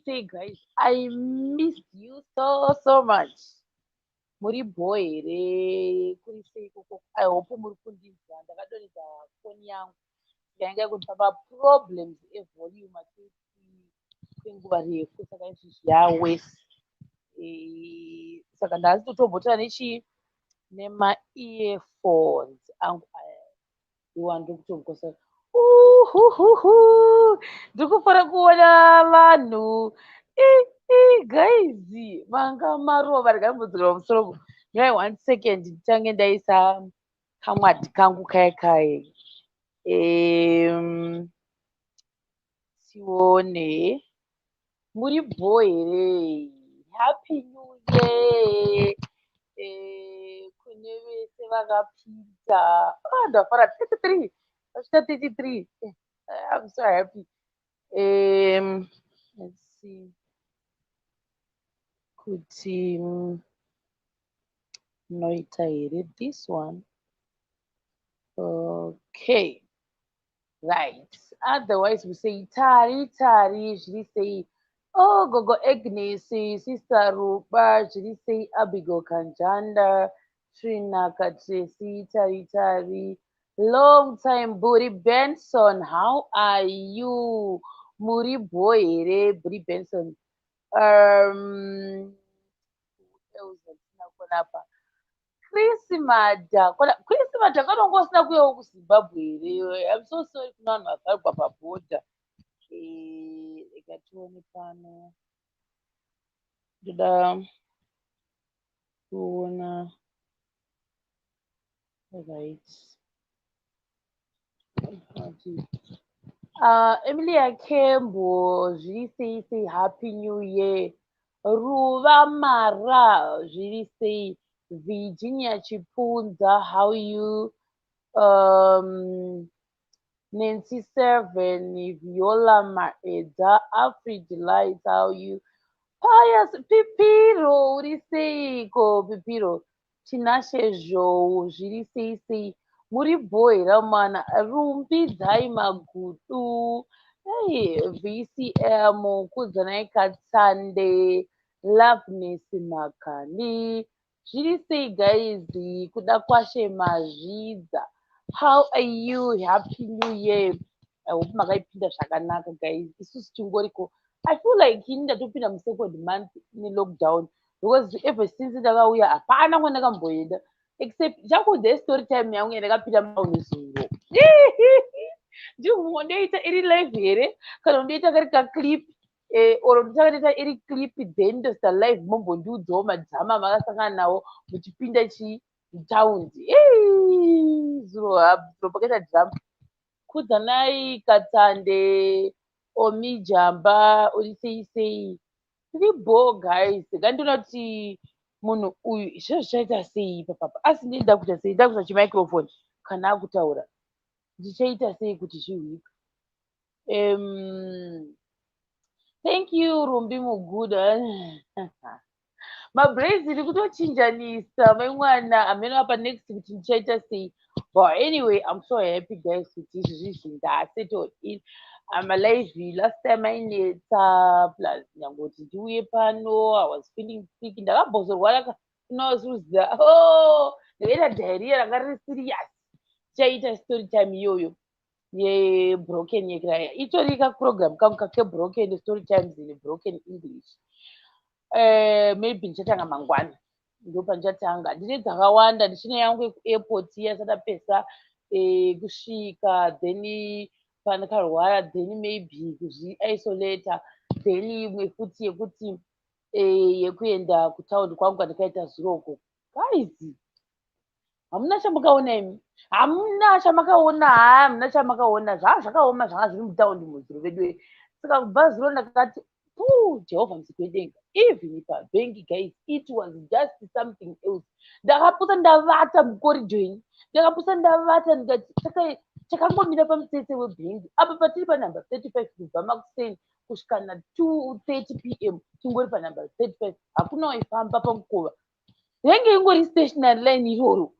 Say, guys, I missed you so much. Muri boy here kuri sei koko. I hope muri kundinzwa. Ndakadonedza foni yangu yainge kundipa problems evolume kwenguva refu saka izvi zvawese. Saka ndasi totombotara nema-earphones angu aya iwa ndokutongosa ndiri kufara kuona vanhu guys manga marova rikambodzokera musoro nyai 1 second nditange ndaisa kamwadhi kangu kaye tione muri bho here happy new year kune vese vakapita ndafara 33 asvika 33 I'm so happy. Let's see kuti noita here this one. Okay, right, otherwise we say tari zviri sei gogo Agnes, sister Ruba zviri sei, Abigail Kanjanda, Trinaka Tracy, tari long time. Buri Benson, how are you? Muri boy here Buri Benson. Chris Mada kanongosina kuyawo kuZimbabwe here. I'm so sorry kuna vanhu vavharwa pabhodha. Ikatione pano ndoda kuona right. Emilia Kembo zviri sei happy new year. Ruva Mara zviri sei. Virginia Chipunza, how you? Nancy Seven, Viola Maeda, Afri Delight, how you? Pius Pipiro, uri seiko Pipiro? Tinashe zhou zviri sei muri boy ramana rumbidzai magudu. Hey, VCM kudzanai Katsande, Loveness Makani zviri sei guys, kuda kwashe mazvidza. How are you? Happy new year. I hope makaipinda zvakanaka guys. Isusu tingoriko, I feel like ndatopinda mu2nd month in lockdown because ever since ndakauya hapana kwandakamboenda except chakudze story time yangu yandakapinda maunezuro ndoita iri live here kana ndoita kari kaclip oro ndichakatoita iri clip then ndosta live mombondiudzawo madzama makasangana nawo muchipinda taundi zuro pakaita drama. Kudzanai Katsande, Omijamba, uri sei tiri bo guys. Gandiona kuti munhu uyu izvo zvichaita sei papapa, asi ndinoda kuita sei, nda kuisa chimicrophone kana akutaura ndichaita sei kuti zvihwika. Thank you Rumbi Muguda. Mabraids ndiri kutochinjanisa maimwana ameno apa next kuti ndichaita sei. But anyway, I'm so happy guys kuti izvi zvinhu ndasettled in. I'm alive. Last time ainetsa plus nyangoti ndiuye pano I was feeling sick, ndakambozorwara kunozuzza ndakaita diarrhea ranga riri serious. Chaita story time iyoyo yebroken yekraya itori kaprogram kangu kakebroken story times in broken English. Maybe ndichatanga mangwana ndopa ndichatanga ndine dzakawanda. Ndichine yangu ekuairport yasada pesa kusvika then pandakarwara then maybe kuzviisolata then imwe futi yekuti yekuenda kutaundi kwangu kwandikaita zuroko. Guys, hamuna chamakaona imi? Hamuna chamakaona? Hamuna chamakaona? Zvanga zvakaoma zvanga zviri mutaundi muzuro vedu. Saka kubva zuro ndakati Jehovah msikwedenga. Even pabhengi guys, it was just something else. Ndakapusa ndavata mukoridoini, ndakapusa ndavata ndikati takangomira pamutsetse webhengi apa patiri panumber 35 kubva makuseni kusvika na2:30 p.m. tingori panumber 35, hakuna waifamba pamukova, yange ingori stationary line iroro.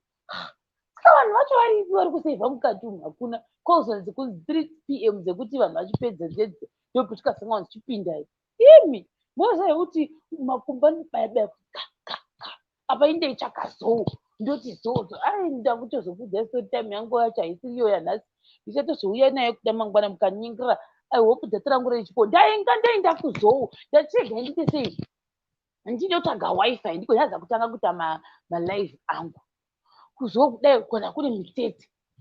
Saka vanhu vacho vari kusevha mukati umu, hakuna calls kunzi 3 p.m. dzekuti vanhu vachipedza dzedze ndokusvika sanga dzichipinda imi moziva kuti makumba ndibaya apa inde chakazou ndoti zozo nda kutozokudza story time yangu yacho haisi iyo yanhasi, ndichatozouya nayo kuda mangwana mukanyingira. I hope data rangu rechipo ndaenda kuzou ndachega ndite sei ndinotsvaga wifi ndikonyaza kutanga kuita malive angu kuzo kudai kana kune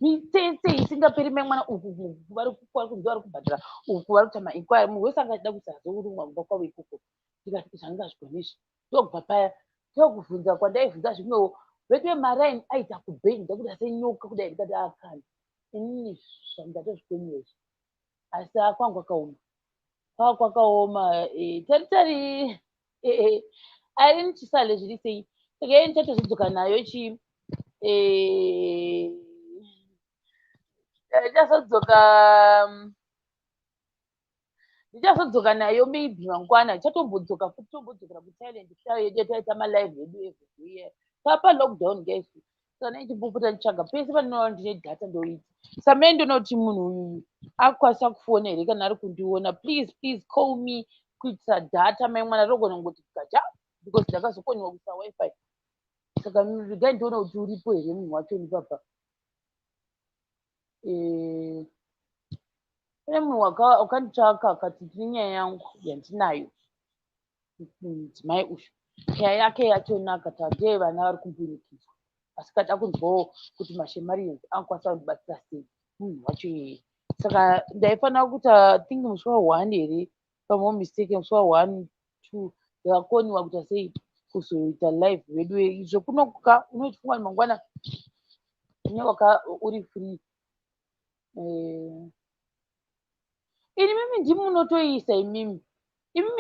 mitsetse isingaperi mangwana uku vari kunzi vari kubhadhara uku vari kuita mainquiry, munhu wese angachida kuti azorumwa mumba kwavo ikoko. Ndikati zvandingazvigonizvi ndokubva paya ndokubvunza kwandaibvunza zvimwewo vetwe maraini aita kubhei ndakuda senyoka kudai ndikati akani inini zvandatozvikonizvi asi akwangu kwakaoma taritari ari nichisale zviri sei saka ndichatozodzoka nayo chii ndichazodzoka nayo maybe mangwana ndichatombodzoka futi tombodzokera kuthailand taita malive edu every papa lockdown guys. Saka nechimbofuta nditsvaga pese pandinoona ndine data ndoiti samai ndinoti munhu uyu akwanisa kufona here kana ari kundiona, please call me kuitira data mai mwana rogona ngoti gaja because ndakazokoniwa kuisa wifi. Saka regai ndiona kuti uripo here munhu wacho nipapa. Kune munhu wakanditsvaka akati tine nyaya yangu yandinayo mudzimai uyu, nyaya yake yachonaka tandee vana vari kumbunikidzwa asi kada kunzwawo kuti mashemarienzi anokwanisa kundibatsira sei munhu wacho iyeye. Saka ndaifanira kuti think musi wa1 here pamwe mistake musi wa1 2 ndakakoniwa kuita sei kuzoita live vedu izvo kunokuka unochifunga mangwana unewaka uri free. Ini mimi ndimunotoisa imimi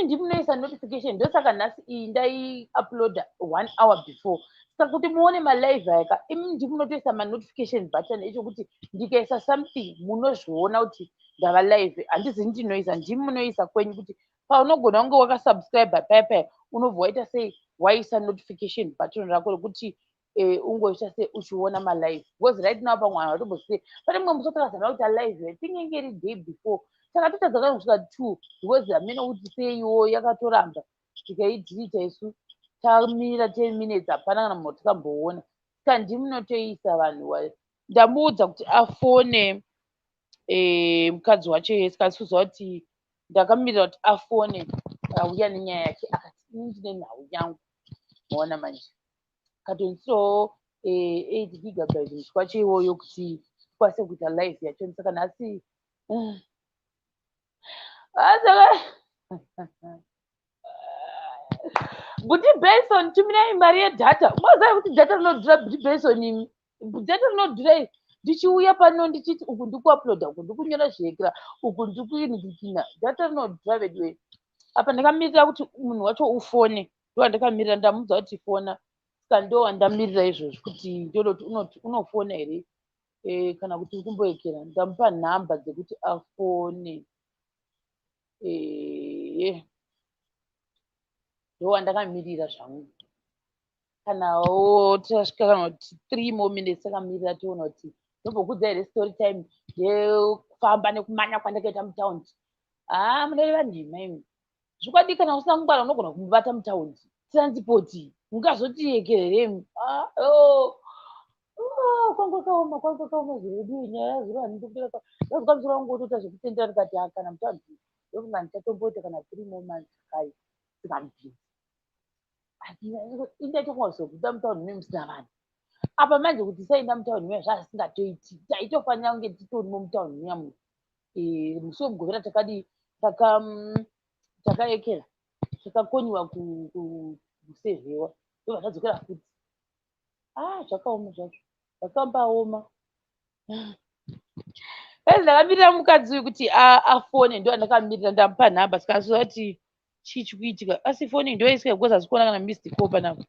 ndimunoisa notification, ndosaka nhasi iyi ndai uploada 1 hour before. Saka kuti muone malive aka imimi ndimunotoisa manotification button echokuti ndikaisa something munozviona kuti ndava live. Handizi ndinoisa, ndimunoisa kwenyu kuti paunogona kunge wakasubscribe paya unobva waita sei waisa notification button rako rekuti ungoita sei uchiona malive. Because right now pamwana watombosei pane mumwe musotakazana kuti alive tinenge iri day before. Saka totadzaka kusvika 2 because hamene kuti seiwo yakatoramba tikaidirita isu tamira 10 minutes hapana kana munhu tikamboona. Saka ndimunotoisa vanhu ndamuudza kuti afone mukadzi wacho saka sikuziva kuti ndakamirira kuti afone auya nenyaya yake akati ndine nhau yangu maona manje katonisirowo 8 gigabyte musi wacho iwoyo kuti tikwanise kuita live yacho. Saka nhasi Buti Benson tumirai mari yedhata. Mwaziva kuti data rinodhura Buti Benson imi. Data rinodhura ndichiuya pano ndichiti uku ndikuuploada uku ndikunyora zvekera uku ndikuinikikina data rinodhura vedu. Apa ndakamirira kuti munhu wacho ufone ndandakamirira ndamuudza kuti fona. Saka ndo wandamirira izvozvo kuti ndodoti unofona here kana kuti kumboekera. Ndamupa nhamba dzekuti afone. Ndo wandakamirira zvangu. Kanawo tasvika kana kuti 3 more minutes takamirira tiona kuti ndombokudza here story time yekufamba nekumanya kwandakaita mutaundi. Munoreva nhema imi. Zvikwadi kana usina kungwara unogona kumubata mutaundi. Transport mungazoti ekereremi. Kwangu kaoma zviredu nyaya yazviro handikupera ndazwa musoro wangu wotoita zvekutendera ndikati kana mutaundi ndofunga ndichatomboita kana 3 more months kai sikamubvisa. Indaitokwazvokuita mutaundi memusina vanhu apa manje kuti saenda mutaundi me zvazvisingatoiti taitofanira kunge titorimo mutaundi meyamu. Musi wemugovera takaekera takakoniwa kusevhewa ndobva tadzokera futi. Zvakaoma zvacho zvakambaoma. Ndakamirira mukadzi uyu kuti afone ndo andakamirira ndamupa nhamba saka zviziva kuti chii chikuitika asi foni ndo isikaikoza zikuona kana missed call panapa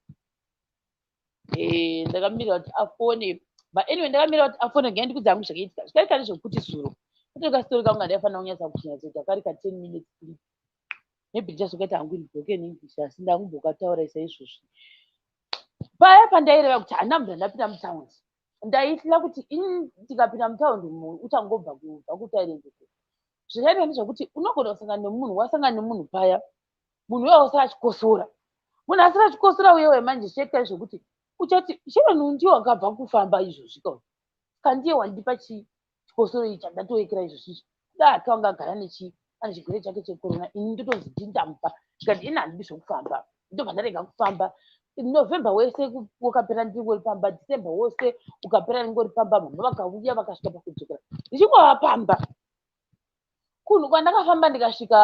ndakamira kuti afone but anyway ndakamira kuti afone genda ndikudza hangu zvakaitika zvikaita nezvekuti zuro kuti kastori kangu kandafanira kunyatsa kuchinyatsoita kari ka 10 minutes clip maybe ndichazokaita hangu in broken English asi ndangumbotaura saizvozvi paya pandaireva kuti hana munhu andapinda mutaundi ndaitira kuti ndikapinda mutaundi munhu uchangobva kubva kutairendi zvikaita nezvekuti unogona kusangana nemunhu wasangana nemunhu paya munhu uyo usara achikosora munhu asara achikosora uyewe manje zvichaita zvekuti uchati chero munhu ndiye wakabva kufamba izvozvi ka kandiye wandipa chikosoro ichi ndatoekera izvozvi akanga agara ane chigwere chake chekorona ini ndotonzi ndindamupa tikati ina handidi zvokufamba ndobva ndarega kufamba november wese ukapera ndingori pamba december wose ukapera ndingori pamba munhu vakauya vakasvika pakudzokera ndichingovapamba kunhu kwandakafamba ndikasvika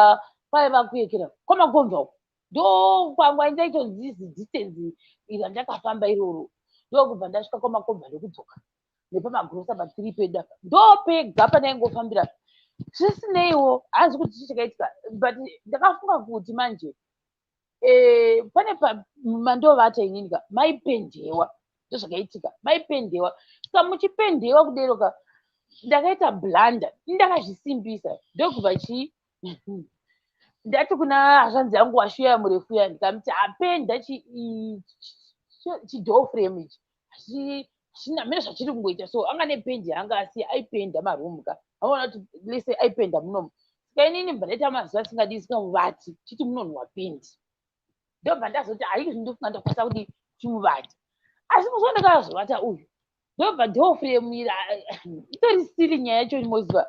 paiva kuekera kwamakomva uko ndo kwangwa ndaitonzizi distance iri andakafamba iroro ndokubva ndasvika kwamakomva ndokudzoka nepamagrosa pa3 peda ndopega pandaingofambira zvisineiwo hanzi kuti chii chakaitika but ndakafunga kuti manje pane mandovata ininika maipendewa ndozvakaitika maipendewa saka muchipendewa kuderoka ndakaita blanda ndakazvisimbisa ndokubva chii ndati kuna hazvanzi yangu washuya murefu ya ndikamuti apenda chidhoframe ichi china mene zvachiri kungoita so anga nependi yanga asi aipenda marumuka aona kuti lese aipenda munomu saka inini mbva ndaita mazuva asingadi sikamuvati chiti munonhuwa pendi ndobva ndazoti haiki zvindofunga ndakwanisa kuti chimuvati asi muzuva ndakazovata uyu ndobva dhoframe itori siri nyaya yacho imoziva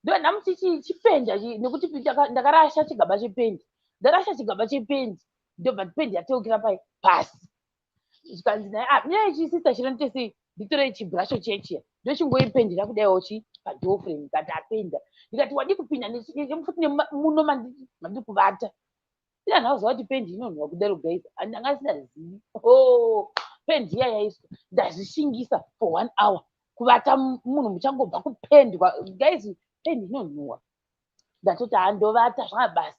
ndo namuti chipenda nekuti ndakarasha chigaba chependi ndarasha chigaba chependi ndobva pendi yateukira pasi zvikanzi naye nyaya yechisista chinotesei nditorei chibrasho chechiya ndochingoipendera kudaiwo padhoframe kati apenda ndikati wadi kupinda nefuti nemuno mandi kuvata ina nhauziva kuti pendi inonhuwa kudaro guys andanga sindazivi pendi iya yaiswa ndazvishingisa for 1 hour kuvata munhu muchangobva kupendwa guys pendi inonhuwa ndatoti handovata zvakabasa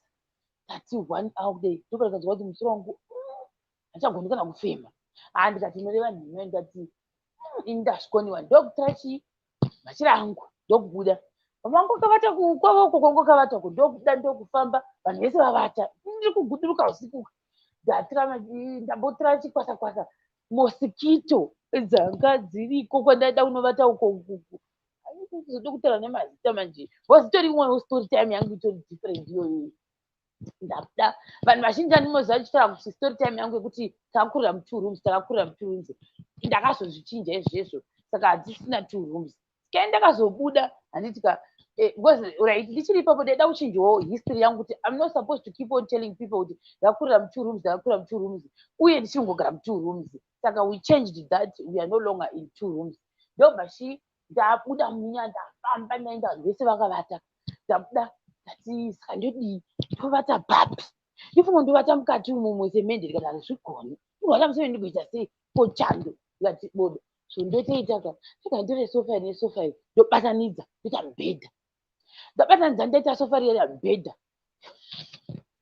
tati 1 hour kudai ndokurekadzwa kuti musoro wangu hachagoni kana kufema ndikati noreva nhimwe ndikati ini ndazvikoniwa ndokutora machira angu ndokubuda vangu kavata kwavoko kwangu kavata ko ndokuda ndokufamba vanhu vese vavata ndiri kuguduruka usiku ndambotora chikwasa mosikito dzanga dziriko kwandaida kunovata uko zodokutaura nemazita manje vozitori imwewo story time yangu itori different iyoyo ndabuda vanhu vazhinji andimoziva chitora kuti story time yangu yekuti takakurira mu2 rooms ndakazozvichinja izvezvo saka hadzisina 2 rooms kai ndakazobuda handitika because right ndichiri ipapo ndaida kuchinjawo history yangu kuti I'm not supposed to keep on telling people kuti ndakakurira mu2 rooms uye ndichingogara mu2 rooms saka we changed that we are no longer in 2 rooms ndobva ndabuda munya ndafamba ndaenda vanhu vese vakavata ndabuda ndati saka ndodii ndovata papi ndifunga ndovata mukati umo semende ndikati hazvigoni ndovata museme ndikuita sei pochando ndikati bodo so ndotoitaka saka ndore sofa nesofa iyi ndobatanidza ndoita mubhedha ndabatanidza ndoita sofa riya mubhedha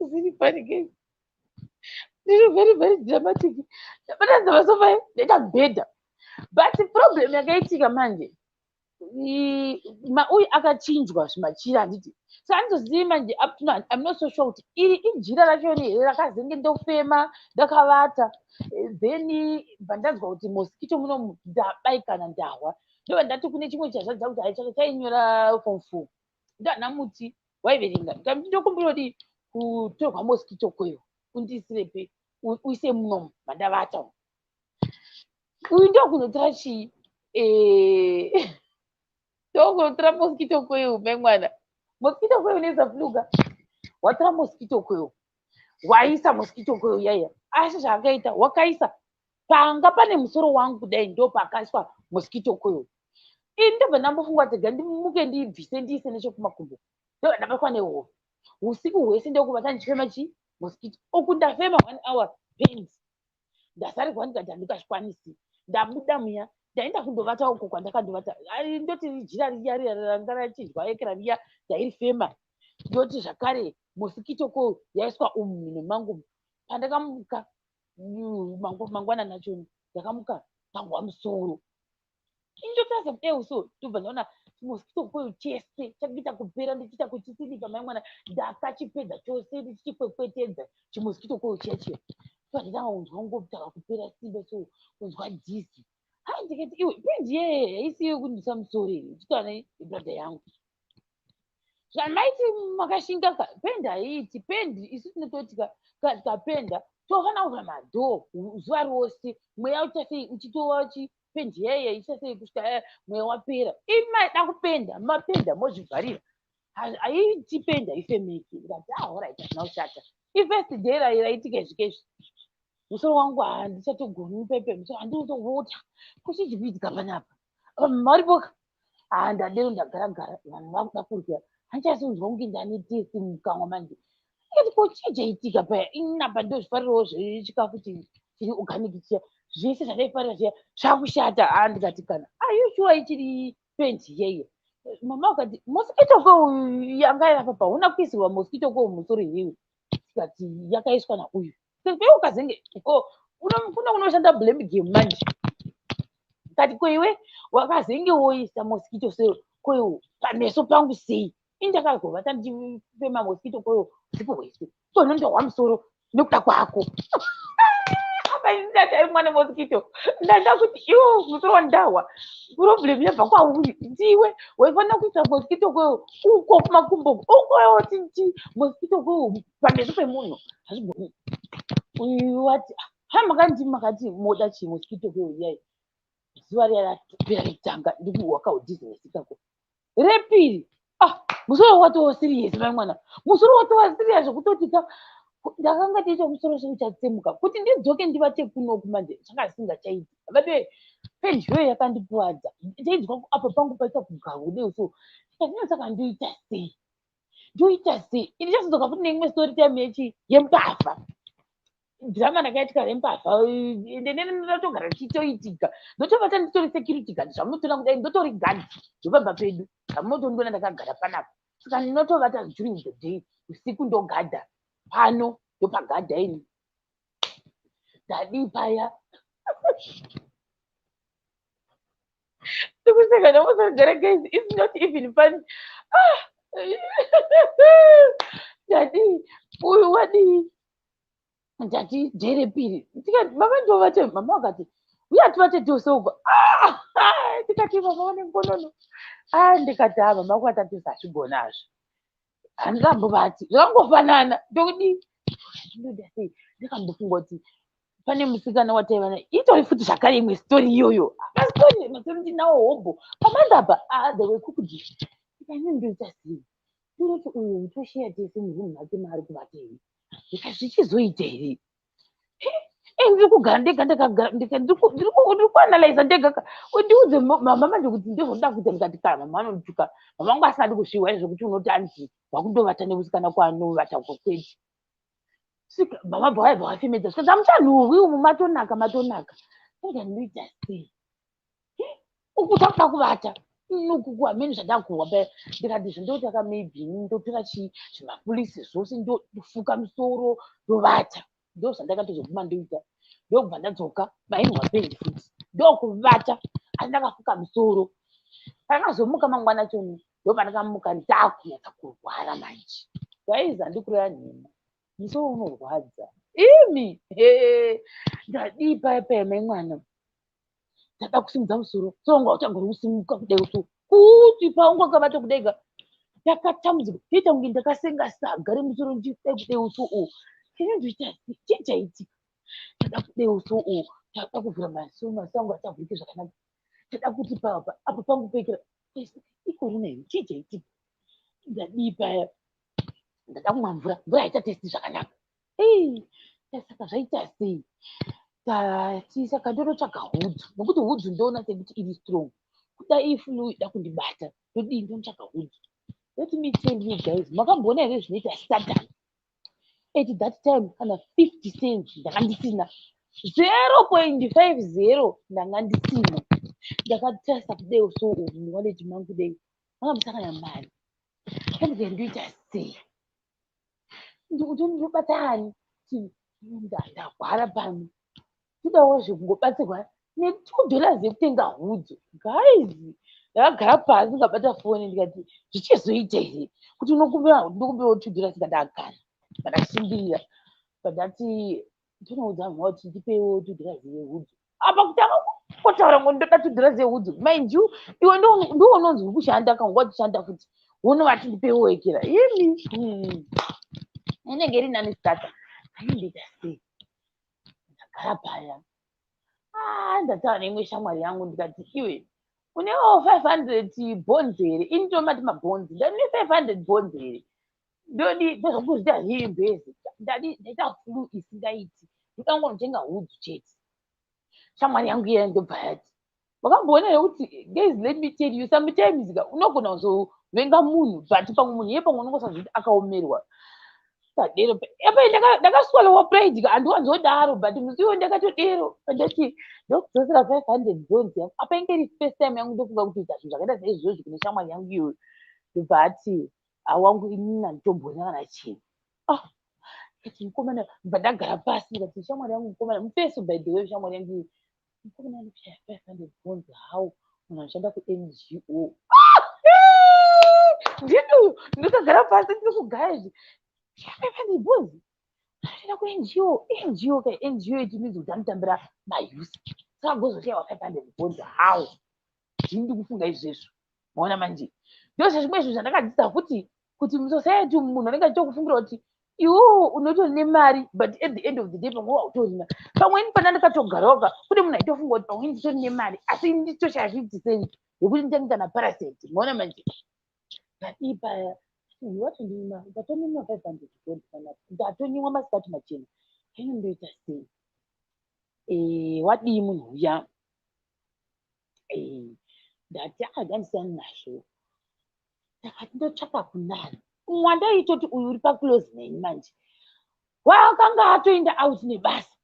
ziri funny ndiri very very dramatic ndabatanidza masofa iyi ndoita mubhedha but problem yakaitika manje uye akachinjwa zvimachira handiti saka handizozivi manje up to now I'm not so sure kuti iri ijira rachoni here rakazenge ndofema ndakavata then bva ndanzwa kuti mosquito muno ndabaikana ndahwa ndova ndati kune chimwe chazvadza kuti haichaka chainyora form 4 ndana muti waiverenga ndikati ndokumbira kuti kutorwa mosquito kweyo undisirepe uise munomu mandavata uyu ndokunotora chii ndokunotora mosquito kweyo memwana mosquito kweyo nezapfuluga watora mosquito kweyo waisa mosquito kweyo yaya asi zvakaita wakaisa panga pane musoro wangu kudai ndo pakaiswa mosquito kweyo ini ndobva ndambofunga tega ndimuke ndibvise ndiise nechekumakumbo ndobva ndabatwa nehove usiku hwese ndokubata ndichifema mosquito uku ndafema 1 hour pains ndasarirwa ndikati handikazvikwanisi ndabuda muya ndaenda kundovata uko kwandakandovata ndoti jira riya ranga rachidya ekera riya ndairifema ndoti zvakare mosquito coil yaiswa nemangu pandakamuka mangwana nachoni ndakamuka tangwa musoro indotaza kudai so tobva ndaona mosquito coil chese chakuita kupera ndichiita kuchisidika mai mwana ndakachipedza chose ndichichikwekwetetedza chimosquito coil chiya ndakanga unzwa ngoputaka kupera simba so unzwa dhizi hai ndikati iwe pendi yeye haisiyo kundisa musoro here ndichitaura nebradha yangu zvamaiti makashingaka pendi haiiti pendi isu tinototi tikapenda tofana kuvha madhoo zuva rose mweya uchasei uchitova pendi yeye ichasei kusvika mweya wapera imaida kupenda mapenda mozvivharira haiti pendi haifemeki ndikati ahorit hazvina kushata ifirst day raitika izvikezvi musoro wangu handichatogoni pepe musoro handinotovota kuchiti kuitika panapa maripoka ndadero ndagaragara vanhu vakuda kurya handichasinzwa kunge ndane tesi mukanwa manje ikati ko chii chaitika paya inapa ndozvifarirawo zvechikafu chiri organic chiya zvese zvandaifarira zviya zvakushata ndikati kana ayushuwa ichiri pendi yeye mama ukati mosquito coil yanga yafa pauna kuisirwa mosquito coil musoro iyeyo tikati yakaiswa nauyu ukazenge kuna unoshanda blame game manje kati ko iwe wakazenge woisa mosquito coil pameso pangu sei indakazovata ndichifema mosquito coil usiku hwese tonondohwa musoro nekuda kwako ndati mwana mosquito ndada kuti iwo musoro wandahwa problem yabva kwauri ndiwe waifanira kuisa mosquito coil uko kumakumbo ukoyoti mosquito coil pameso pemunhu hazvigoni wati makati moda chii mosquito coil iyai zuva riya ratopera retanga ndikuhwaka udhizinesi kako repiri musoro watova siriyesi mai mwana musoro watova siriya zvekutoti ndakanga tiita musoro seuchatsemuka kuti ndidzoke ndivate kunoku manje changa chisingachaiti vate pendiyo yakandikuwadza chainzwa apa pangu paita kugaudeu so saka ndoita sei ndichazodzoka futi neimwe story time yembavha dhirama ndakaitika rembavha ende ndinotogara tichitoitika ndotovata nditori security guard zvamunotoona kudai ndotori gadi ndopamba pedu zvamunotondiona ndakagara panapa saka ndinotovata during the day usiku ndogadha pano ndopagadha ini ndadii paya ndikuseka ndamusogara guys it's not even fun ndadii uyu wadii ndati jere piri tikati mama ndovate mama wakati uya tivate tosova tikati mama wane ngonono ndikati mama kwatati sazvigonazvo handingambovati zvakangofanana ndokudii ndoda sei ndikambofunga kuti pane musikana wataivana itori futi zvakare imwe stori iyoyo mastori ndinawo hobho pamandapa the way kukudi ikani ndoita sei ndinoti uyu mutosheya tese murunhu make maari kuvatei zvichizoita here ndiri kugara ndega ndiri kuanalyza ndega ndiudze mama manje kuti ndizvoda kuita ndikati kana mama anondituka mama angu asingadi kusviwa zvekuti unoti anzi wakundovata nemusikana kwaanovata kwokwedu mama bvawaibva wafemedza sika dzamuchanhuhwi umu matonaka ega ndinoita sei uku takuda kuvata nokuku hamene zvandakuhwa paya ndikati zvindotaka maybe ndotora zvimapurisi zvose ndofuka musoro ndovata ndo zvandakatozoguma ndoita ndokubva ndadzoka mainwa pendi futi ndokuvata asi ndakafuka musoro pandakazomuka mangwana choni ndopandakamuka ndakunyatsa kurwara manje gaizi handikuraya nhema musoro unorwadza imi ndadii paya paya mai mwana ndada kusimudza musoro soronga utangori kusimuka kudai so kuti paungu akavata kudaiga ndakatambudzika toita kunge ndakasenga saga remusoro ndichidai kudai uso chinondoita chii chaitika ndada kudai uso ndada kuvhura maso angu achavhurike zvakanaka ndada kuti apa pangu pekera ikorona here chii chaitika ndadii paya ndada kumwa mvura haitatesti zvakanaka saka zvaita sei saka ndonotsvaga hudzu nokuti hudzu ndoona sekuti iri strong kuda ifulu ida kundibata ndodii ndonotsvaga hudzu let me tell you guys makamboona here zvinoita satan at that time kana 50 cents ndanga ndisina 0.50 ndanga ndisina ndakatesta kudai so muwaleti mangu dai manga musakanya mari ndandike ndoita sei ndinobatani ndagwara pano todawo zvekungobatsirwa ne$2 yekutenga hudzu. Guys, ndakagara pasi ndikabata foni ndikati zvichizoita here kuti unokumbewo $2 ndakagara ndakashingirira pandati tonoudza mwa kuti ndipewo $2 yehudzu. Apa kutanga kotaura ngo ndoda $2 yehudzu. Mind you, iwe ndiwo unonzi uri kushanda kana wachishanda futi unovati ndipewo wekera ini inenge iri nani stata aindiita sei ndagara paya ndataura neimwe shamwari yangu ndikati iwe unewo 500 bonds here ini tomati mabonzi ndane 500 bonds here ndodi ndozokuzita zviimbezi ndaita fulu isingaiti ndikangonotenga hudzu chete. Shamwari yangu iya ndobva yati wakamboona here kuti guys, let me tell you, sometimes unogona kuzovenga munhu but pamwe munhu iye pamwe unongosazviti akaomerwa padero apa ndakaswalowa pride handiwanzodaro but musiwo ndakatodero pandati ndokudzosera 500 bonds yangu apa inge iri first time yangu ndofunga kuti ita zvinhu zvakaita saizvozvo kune shamwari yangu iyoyo ndobva ati awangu inini handitombona kana chii kati mukomana bva ndagara pasi ndikati shamwari yangu mukomana mufeso by the way shamwari yangu iyo mukomana anoshaya 500 bonds how munhu anoshanda ku-NGO ndino ndakagara pasi ndiri kugaya 500 bonds anoshanda ku-NGO kai NGO ichimidzi kuti anotambira mayusi saka gozoshayiwa 500 bonds how zvini ndi kufunga izvezvo maona manje ndozvezvimwe izvo zvandakadzidza kuti musociety munhu anenge achitokufungira kuti iwo unotori nemari but at the end of the day pamwe hautorina. Pamweni pana ndakatogarawoka kuti munhu aitofunga kuti pamwe nditori nemari asi nditoshaya 50 cents yekuti nditangita naparasite maona manje ii paya watondima ndatonimwa 500 bonds kana ndatonimwa masikati machena hino ndoita sei wadii munhu uya ndati akagandisiyana nazvo ndakati ndotsvaka kunani wandaitoti uyu uri paclose neni manje wakanga atoenda out nebasa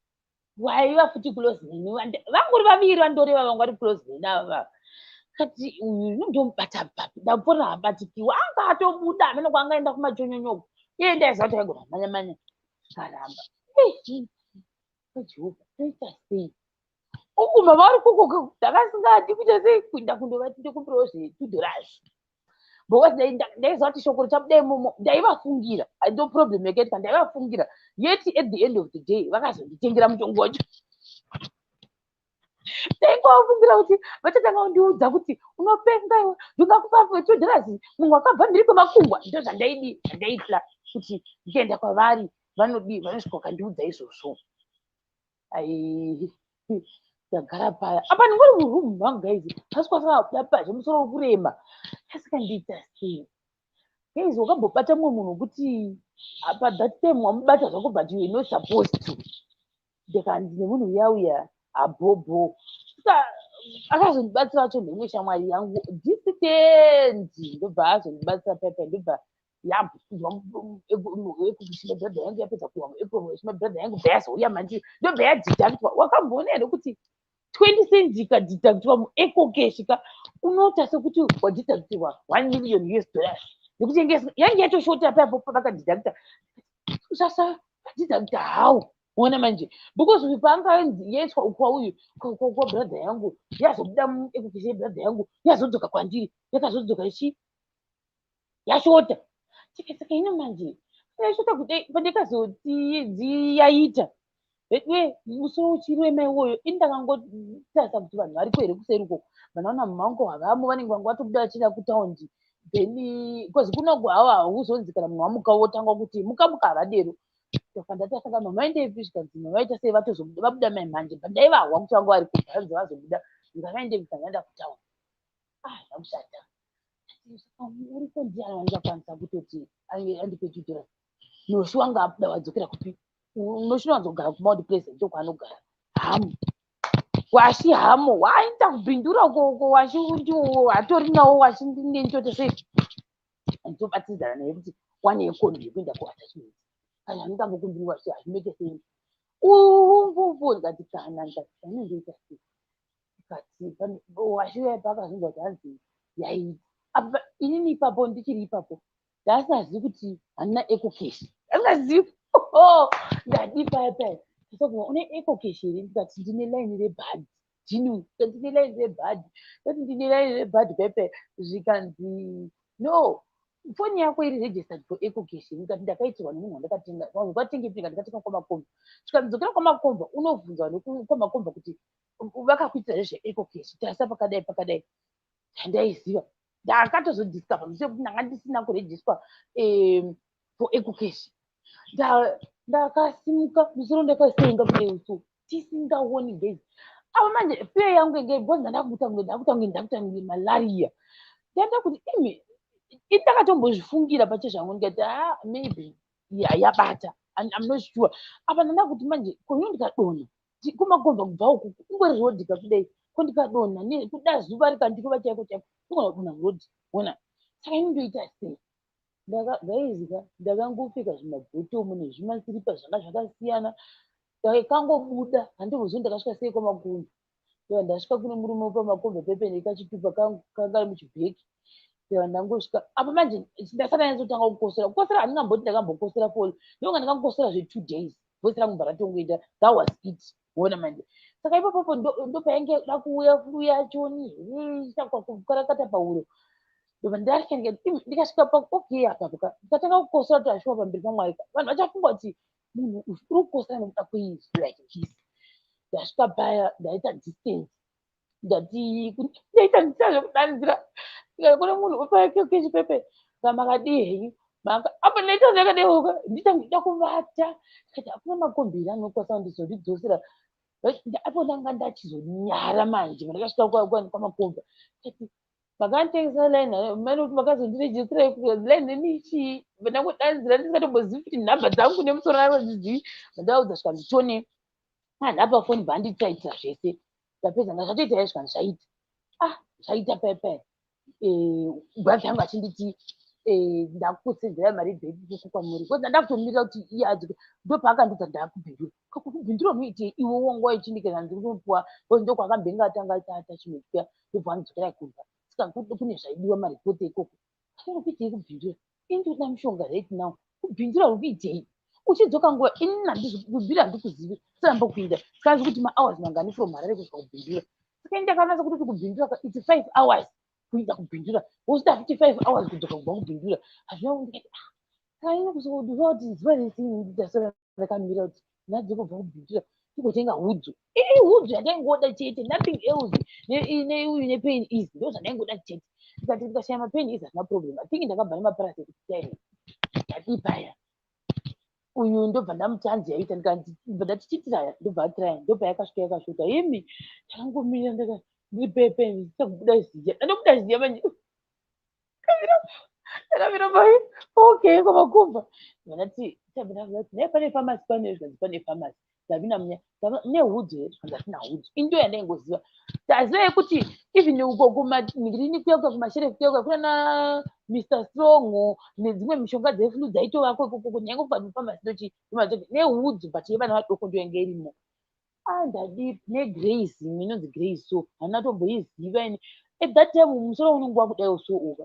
waiva futi close neni vangori vaviri vandoreva vanga vari close neni ava kati uyu nondomubata papi ndapfuura habatikiwa anga atobuda amene kwangaenda kumachonyonyoko iye ndaiziva kuti aigona kumanyamanya karamba jehovha toita sei uku mama vari kuko ndakasingadi kuita sei kuinda kundovati ndikumbirawo $2 because ndaiziva kuti shoko richabuda imomo ndaivafungira ndo problem yakaita ndaivafungira yeti at the end of the day vakazonditengera mutongo wacho ndaingovafungira kuti vachatanga kundiudza kuti unopengaiwa ndingakupa $2 munhu wakabva mbiri kwemakungwa ndo zvandaitira kuti ndikaenda kwavari vanosvika vakandiudza izvozvo ndagara paya apa ndingori murumu mangu gaizi asikwasaka kuda pazhe musoro wokurema asika ndiita sei gaizi wakambobata mumwe munhu wekuti apa that time wamubata zvako but you were not supposed to ndikandine munhu uyauya abhobho saka akazondibatsira vacho neimwe shamwari yangu disitendi ndobva azondibatsira paipa ndobva yabhushima bradha yangu yapedza kuwa mushima bradha yangu bva yazouya manje ndobva yadhidhaktwa wakamboona here kuti 20 cents ikadhidhaktiwa muecocash ka unoita sekuti wadhidhaktiwa $1 million nekuti yange yatoshota paipo vakadhidhakta sasa vadhidhakta how ona manje because paangaenzi yaiswa ukwa uyu kwa bradha yangu yazobuda muecocash yebradha yangu yazodzoka kwandiri yakazodzoka ichi yashota saka ino manje yashota kuti pandikazoti yaita musoro uchirema iwoyo ini ndakangotarisa kuti vanhu vari kwere kuseri uko vanaona mumango havamo vanenge vanga vatobuda vachida kutaundi then because kunogo hava hauzonzi kana munhu wamuka wotangwa kuti mukamuka havadero pandatasanga mama indeipishikanzi mavaita sei vabuda maimhanje pandaivahwa kuti vanga vari kubanzi vazobuda ndikavaindeikanyaenda kutaundi zvakushata uriko ndiani wandingakwanisa kutoti andipe $2 noshi wanga abuda wadzokera kupi unoshina wanzogara kumaudi place ndo kwaanogara hamu washi hamo waita kubhindura koko washi ndiwo hatori nawo washi ndinenitote sei anditobatsidzana naye kuti wane ekonomi yekuenda kuattachment kana andikambokumbiriwa sei hazvinoite sei umvuvu ndikati kana ndikati anendoita sei ikati washi yaipa akazonzwa kuti hanzi yaita inini ipapo ndichiri ipapo ndaasingazivi kuti handina ecocash angazivi. Oh, ndadipa une ekokesheri ndikati ndine laini rebhadhi jinu ndine laini rebhadhi ndati ndine laini rebhadhi pepe zvikanzi no foni yako iri registered for ekokesheri ndikati ndakaitirwa nemunhu wandakatenga vanhu vatengetenga ndikatenga kwamakomba zvikanzokera kwamakomba unobvunzwa kwamakomba kuti vakakuitira zveekokeshi tarisa pakadai pakadai handaiziva ndakatozodiscova kuti ndanga ndisina kurejiswa for ekokeshi ndakasimuka musoro ndakasenga kudeuso tisingaoni gezi apa manje fear yangu ngebvonza ndakutange malaria ndaenda kuti imi ndakatombozvifungira pache zvangu ndikati maybe yabata I'm not sure apa ndanda kuti manje konyo ndikadonha kumakomba kubva uku kungori rodhi kakudai ko ndikadonha kuda zuva rikandikova chaiko chaiko ndingona kudonha rodhi ona saka inondoita sei ndaizika ndakangopfeka zvimabhotomu nezvimasiripa zvanga zvakasiyana kangobuda handikuzivi ndakasvika sei kwamakomba ndasvika kune murume wepamakomba pepe nekachitupa kanga muchibheki ndangosvika apa manje ndasara nyatsotanga kukosora kukosora handingamboti ndakambokosora foli ndonga ndakangokosora zve2 days voisi rangu mbaratongoenda that was it ona manje saka ipopopo ndopainge da kuuya furu yachoni karakata pauro ndikasvika okay apa ndikatanga kukosora tashuwa pamberi pamwari vanhu vachafunga kuti munhu uri kukosora nekuda kwei like this ndasvika paya ndaita distance ndaita zvekudanidzira kune munhu upakekechi pepe kamakadii henyu apa ndaita zvakadeuka ndida kuvata kati hakuna makombiri anokwasa ndizoridzosera apo ndanga ndachizonyara manje mandakasvika kwamakomba kati makanditengesa laini mane kuti makazondirejistira laini nichi ndangodanidzira ndisingatombozivi kuti nhamba dzangu nemusoro anodzizivi mandaudza svika nditone nhapa foni bhanditsaitira zvese ndapedza ndazvatoita yaizvika zvaita zvaita pepe bhazi yangu achinditi ndakusenzera mari bheki kwamuri kozi ndakutomirira kuti iye adzike ndopaakandidza ndakubhindura kakubhindura unoitei iwe wanguva ichindikana ndiri kunopuwa kozi ndokwakambenge atanga tachimekuya ndobva andzokera kurwa saka kune zvaidiwa maripoti ikoko uri kuitei kubhindura indina mushonga right now kubhindura uri kuitei uchidzoka nguva ini kubhindura handikuzivi saramba kuenda sikazi kuti mahours mangani from harare kusvika kubhindura saka ndakanasa kuti kubhindura it's 5 hours kuita kubhindura wosita 55 hours kudzoka kubva kubhindura hazvina ndikati kaina kuzokudiva kuti zuva rese ndasara ndakamira kuti ndadzoka kubva kubhindura ndikotenga hudzu hudzu yandaingoda chete nothing else neuyu nepain easy ndo zvandaingoda chete ndikati ndikashaya mapain easy hazina problem athingi ndakabva nemaparasi ekustaini ndadipaya uyu ndobva ndamutanzi yaita ndibva ndatichitira ndobva atiraya ndobva yakasvika yakashota imi ndakangomira ndiri pepe nditakubuda ziya ndandobuda ziya manje ndakamira mai okay kwamakomba ndati naye pane famasi pane zvikanzi pane famasi ndavina munya nehudzu here zvikanzi asina hudzu indo yandaingoziva ndaziva yekuti even uko kumakliniki kuya kumasherefu kuya kuna Mr. Strong nedzimwe mishonga dzefulu dzaitovako ikoko nyangofuka mufamasi ndochi nehudzu but yevana vadoko ndoyange irimo ndadi negrace inonzi grace so handina tomboiziva ini at that time musoro unonguva kudai so uka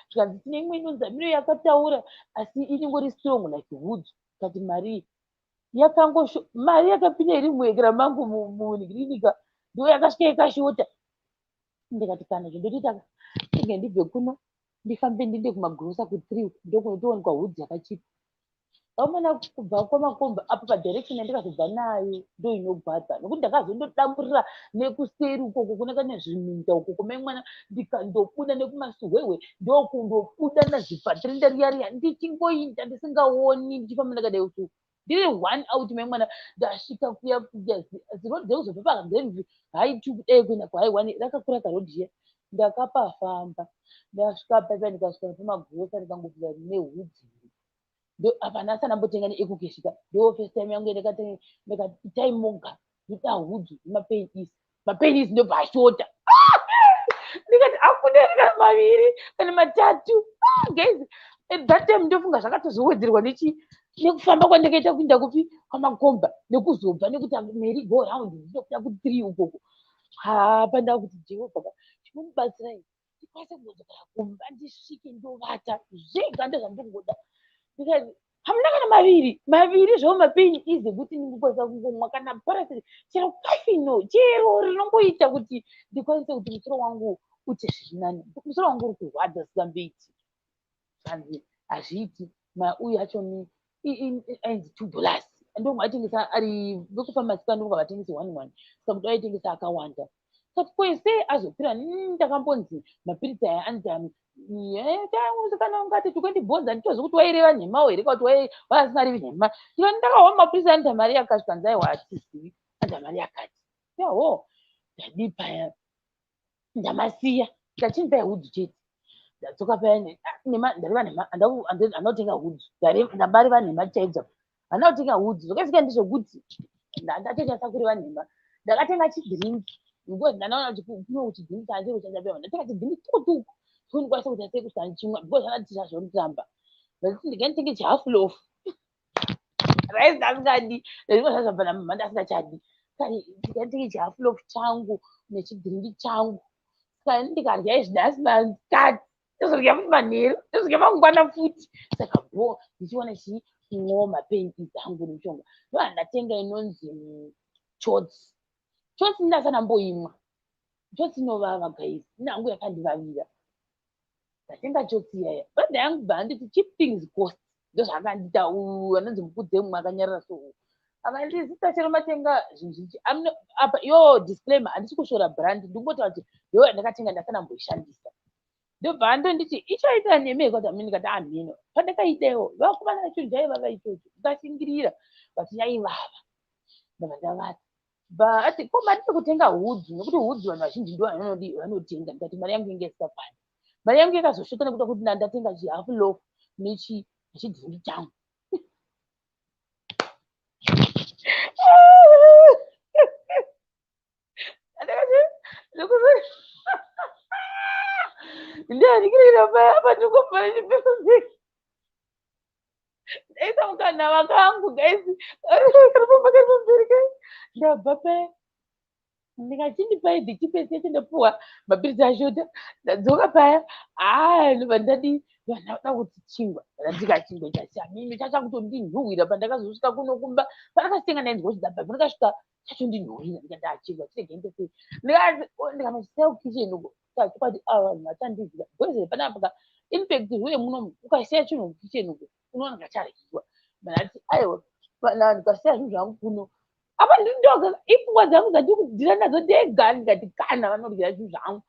zvikanzi tine imwe inonzi amino yakataura asi inongori strong like hudzu kati mari mari yakapinda iri muekera mangu munikirinika ndo yakasvika ikashota ndikati kana zvindotitaka inge ndibve kuno ndifambe ndiende kumagurosa ku3 ndokunotowanikwa hudzu yakachipa aumana kubva kwamakomba apa padirection yandikazobva nayo ndo inogwadza nokuti ndakazondodamburira nekuseri ukoko kunakanya zviminda ukoko mai mwana ndikandobuda nekumasuhwehwe ndokundobuda nazvipatirinda riya ndichingoita ndisingaoni ndichifamba ndakadai usuku ndiri 1 out mai mwana ndasvika kuya zirodi dzekuzobva pakanzemvi haitu kudai kuenda kuhaiwani rakakura karodhiya ndakapafamba ndasvika paipa ndikasvika pamagurosa ndikangofika nehudzi apa nhasi andambotenga neekukeshika ndo first time yangu ndakati taimoga ndida hudzu mapain easy ndobva ashota ndikati akunerika maviri kana matatu guys at that time ndofunga zvakatozowedzerwa nekufamba kwandakaita kuinda kupi kwamakomba nekuzobva nekuti mary go round ndinokuda ku3 ukoko hapa ndakuti jehovha chinomubatsirai ndikwanise kuzodzokera kumba ndisvike ndovata zvega ndozvandingoda because hamuna kana maviri zvawo mapenyu izi kuti ndingokwanisa kungomwa kana parasiti chero kafino chero rinongoita kuti ndikwanise kuti musoro wangu uite zviri nani. Musoro wangu uri kurwadza sikambeiti zvanzi hazviiti. Uyu acho ainzi $2 ndomwaatengesa ari vekufamasi kano vavatengesa 1 saka kuti aitengesa akawanda kati kwese azopira ndakambonzi mapiritsi aya anzi kana ungati tikondibvunza nditozi kuti waireva nhema here kuti waasingarivi nhema ikati ndakaona mapiritsi anita mari yakasvika nzaiwa hatizivi anita mari yakati yaho ndadi paya ndamasiya ndachinzai hudhu chete ndadzoka payani ndariva nhema andautenga hudhu ndabareva nhema chaidzo handautenga hudhu zvakasvika ndezvekuti ndatochasa kureva nhema ndakatenga chidhiringi because ndanaona kuno chidhiringi chanzero chachapeva ndatenga chidhiringi tukutuku ndikwanisa kuti asei kuti handichimwa because anatira zvondiramba ndati ndikanitenge chihafu lofu raisi ndasingadi ndazvazvabva namama ndasingachadi kani ndikanitenge chihafu lofu changu nechidhiringi changu saka ndikarya izvi ndasina kati ndozorya futi manheru ndozorya mangwana futi saka ndichiona chimwawo mapenzi dzangu nemushonga ndohandatenga inonzi chotsi ndasanamboimwa chotsi inovava gaisi inangu yakandivavira ndatenga chotsi iyaya bada yangu bva handiti cheap things cost ndozvaakandita anonzi mukudzi emwe akanyarara so akandizita chero matenga zvinhu zvichi apa yo disclaimer handisi kushora brand ndikungota kuti yo ndakatenga ndasanamboishandisa ndobva andonditi ichoita neme kuti amini kati amino pandakaidewo vakomana vacho ndaivava ichocho ndikashingirira vati yaivava ndabva ndavata ati ko mari tekutenga hudzu nekuti hudzu vanhu vazhinji ndo vanotenga ndikati mari yangu inge isingakwana mari yangu yakazosvika nekuda kuti ndatenga chihafu lofu nechidhiringi changu ndianikirira paya apa ndikofana chipesozeki ndaisa mukana vakangu gaisi karipamberi kai ndabva paya ndikachindipaizi chipesi yacho ndapuwa mapiritsi ashota ndadzoka paya ndobva ndadi ndada kuti chingwa ndadika chingwa chachamino chachakutondinhuhwira pandakazosvika kuno kumba pandakasitenga nainzwa chidzabva pandakasvika chachondinhuhwira ndikati achingwa chiregendesei ndikanochisea kukicheni uko kwati vanhu vachandiziva bweze panapa impact huye muno ukasiya chinhu kukicheni uko unoona ngacharyiwa manati aiwa ndikasiya zvinhu zvangu kuno apa ndindoga ipfungwa dzangu dzandikudhira nadzo ndega ndikati kana vanoryira zvinhu zvangu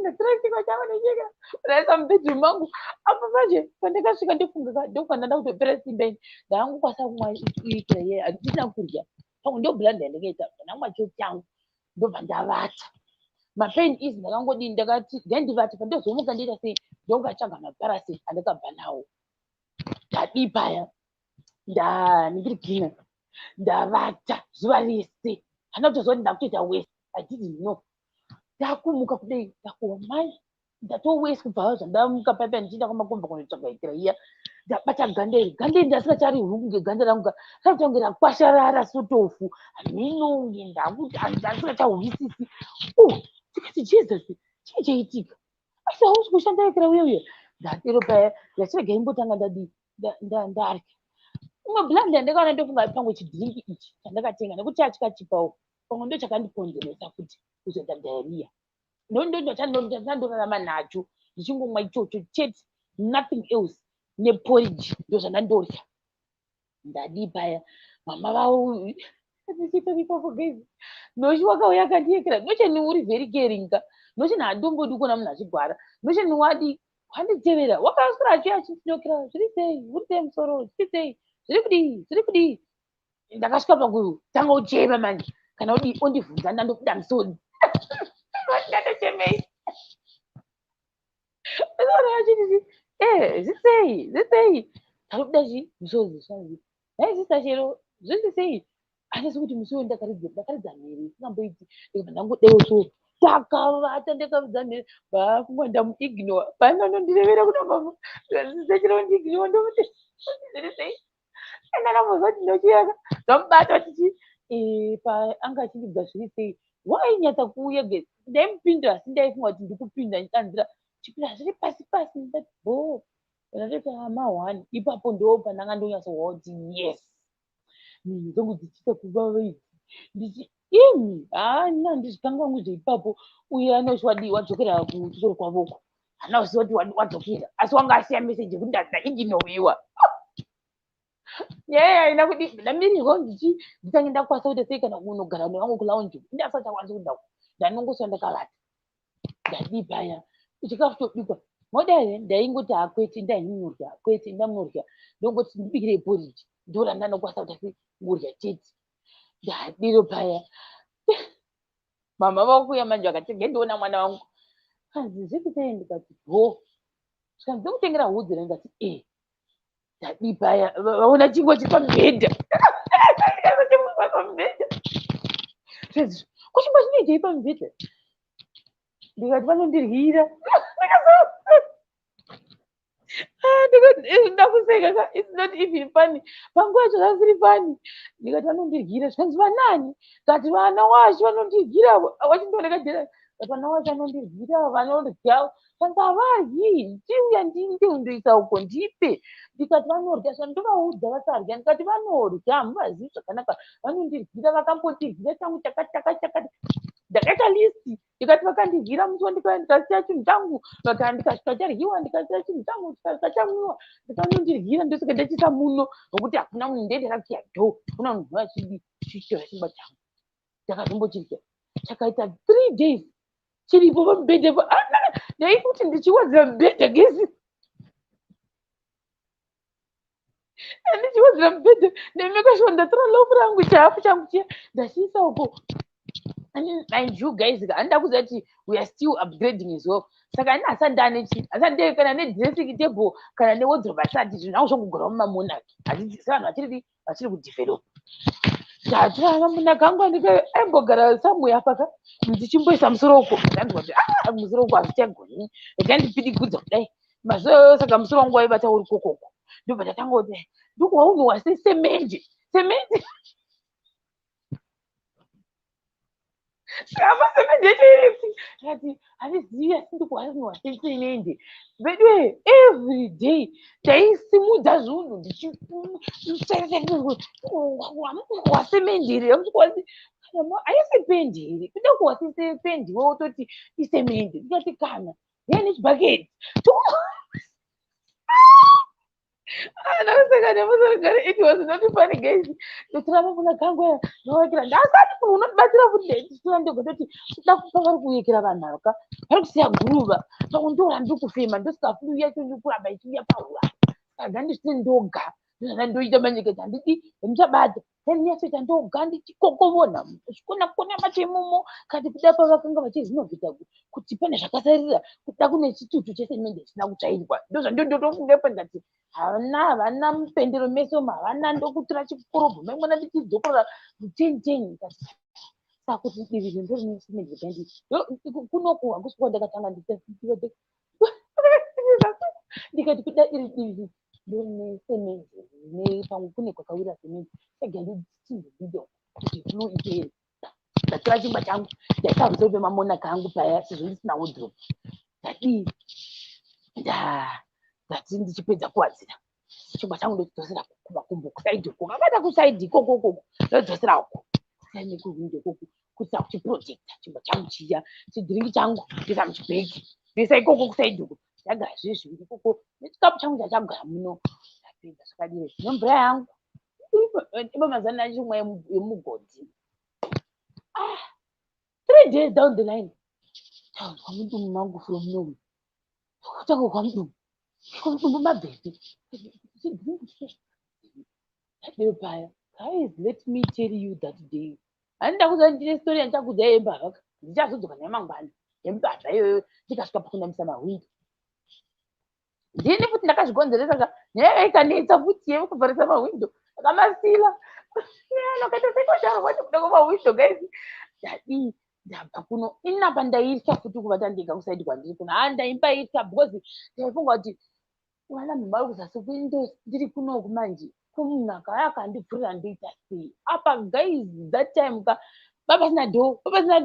ndatirasika chavanecheka ndaisa mubedroom mangu apa pache pandakasvika ndofunga ndokwana nda kutopera simba ini ndaangokwanisa kumwa ikira iyeyo handisina kurya pangu ndobhura ndandakaita ndamwa cho changu ndobva ndavata mapain izi ndakangodini ndakati ndandivata pandozomuka ndiita sei ndongatsvaga maparasiti andakabva nawo ndadii paya ndandirigina ndavata zuva rese hana kutozva kuti ndakutoita wese I didn't know ndakumuka kudai ndakuomai ndatowese kubva zvandamuka paipa ndichienda kwamakomba kunotsvaga itira iya ndabata ganderi ndasingachari hunge ganda rangu rakutanga rakwasharara sotofu minonge ndakuti ndasingachahwisisi tikati jesus chii chaitika asi hausi kushanda ikira uyeyo ndatero paya ndachirega imbotanga ndarya umwe blanda ndakaona ndofunga pamwe chidhiringi ichi chandakatenga nekuti chachikachipawo pamwe ndo chakandikonzeresa kuti kuzoita diarrhea ndondochandorarama nacho ndichingomwa ichocho chete nothing else neporridge ndo zvandandorya ndadii paya mama vavo ipapo nochi wakauya akandiyekera nocheni uri very caring nocheni handombodi kuona munhu achigwara nocheni wanditevera wakaswera achiuya achindinokera zviri sei uri sei musoro zviri sei zviri kudii ndakasvika pakutanga uchema manje kana udii ondibvunza ndandobuda musoni ndatochemei achiti zvisei ndakubuda chi musodzi zvanzi naizisa chero zvisi sei asi kuti musi ndakaridza mheri singamboiti ndangodewo so takavata ndakaridza mheri vakumwa ndamuignore paanondondirevera kuna mama zvisechero ndiignore ndokuti zviri sei endanambozoti ndochiyaka zvamubata tichi anga achindibva zviri sei wainyatsa kuuya gesi ndaimupindira asi ndaifunga kuti ndikupinda nditanzira chipinda zviri pasi pasi ndati bo ndati ma1 ipapo ndo pandanga ndonyatsowa kuti yes mhinho dzangu dzichiita kuvava idzi ndichi imi ndizvikangangudzve ipapo uye anoshwadi wadzokera kuchikoro kwavoko hana kuziva kuti wadzokera asi wanga asiya meseji yekuti ndachindinowiwa nyaya haina kuti ndamirirwa ndichange ndakwanisa kuita sei kana kunogara nevangu kulaunji ndasati akwanisa kudako ndanongoswa ndakavata ndadii paya chikafu chobikwa modai ndaingoti akwete ndaimunodya kwete ndamunodya ndongoti ndibikire poriji ndora ndanokwanisa kuti ngorya chete ndadiro paya mama vakuya manje akati ngendiona mwana wangu kanzi zvikutei ndikati ho kanzi ndikutengera hudzi ndikati ndadii paya vaona chingwa chiri pamubhedha pamubhedha kuchingwa chinoitei pamubhedha ndikati vanondiryira ndakuseka it's not even funny panguva yacho zvasiri funny ndikati vanondiryira zvikanzi vanani kati vana wacho vanondiryira wachindioneka jera kati vana wacho vanondiryira vanorya kanzi havaryi tiuya ndindoisa uko ndipe ndikati vanorya zvandovaudza vasarya ndikati vanorya hamuvazivi zvakanaka vanondiryira vakambotiryira changu chakati ndakaita listi ndikati vakandiryira musi wandikauya ndikasiya chinhu changu ndikasvika charyiwa ndikasiya chinhu changu ndikasvika chamwiwa ndikanondiryira ndosvika ndachisa muno nokuti hakuna munhu ndendakakiya dho kuna munhu achidi chitora chingwa changu ndakazombochirya chakaita 3 days chiripo pamubhedhepo ndaikuti ndichiwadzira mubhedha gesi ndichiwadzira mubhedha ndaimekashuwa ndatora lofu rangu chahafu changu chiya ndachiisa uko. Mind you guys, handida kuziva kuti we are still upgrading as well. Saka handina asati ndane chii asati kana nedressing table kana newardrobe asati zvinhu zvangu zvongogara mumamonaki hadzisi vanhu vachiri kudevelop. ndatora mamonaki angu aimbogara somewhere paka ndichimboisa musoro uko ndanzwa kuti musoro uko hazvichagoni ndandipidikudza kudai mazuva saka musoro wangu waibata uri kokoko ndobva ndatanga kuti ndokwaunowa semenje ati handizivi asi ndikuhanowa semenje bedwe every day ndaisimudza zvinhu wasemendi here haisi pendi here kuda kuwasise pendi wototi isemendi ndikati kana yanechibhaketi it was not funny guys. Ndotora mamonaki angu ndowakira ndasati munhu unotibatsira futi ndogototi pavari kuyekera vanhu ava vari kusiya guruva saka ndorambi kufema ndosikafui yacho ndikuramba ichiuya paura saka ndisine ndoga ndozvana ndoita manyeketi handidi ndichabata ndinyasoita ndoga ndichikokovona zvikona macho imomo kati kuda pavakanga vachizinovhita kuti pane zvakasarira kuda kune chitutu chesemende chisina kutsvairwa ndozvandotofungepo ndati havana mupendero meso havana ndokutora chikorobho maimwana ndichidzokorora kuteniteni saka kuti divi ndorine semende kandi kunoku hakusi kwa ndakatanga ndikati kuda iri divi ndorine semende pamwe kune kwakawira semende ega ndichizvidio kuti flu ipere ndatora chingwa changu ndaisa musoro pemamonaki angu paya sezvo ndisina wardrobe ndadii ndati ndichipedza kuwadzira chingwa changu ndochidzosera kumakumbo kusaidhi uko kakada kusaidhi ikokokoko ndochidzosera uko kusaini kuhwindo ikoko kuisa kuchiprojekta chingwa changu chiya chidhiringi changu ndoisa muchibhegi ndoisa ikoko kusaidhi uko ndagara zvizviviri ikoko nechikapu changu chachagara muno ndapedza zvakadire nemvura yangu ipo mazana achimwa yemugodhi 3 days down the line tauzwa mudumbu mangu from nowhere kutanga kwa mudumbu mudumbu mabhebhi adiro paya guys let me tell you that day handida kuziva ndine story yandichakudza yembavha ndichazodzoka nemangwana yembavha iyoyo ndikasvika pakunamisa mahwindo ndini futi ndakazvigonzeresa ka nyaya ikanetsa futi yekuvharisa mahwindo akamasila nakaita sekwatarovacho kuda kwamahwindo guys ndadii ndabva kuno inapa ndaitya futi kuvata ndega kusaidi kwandiri kuno ndaimbaitya because ndaifunga kuti vana mari kuzasi kuindo ndiri kunoku manje kumnaka yakandibvurira ndoita sei apa guys that time baba sina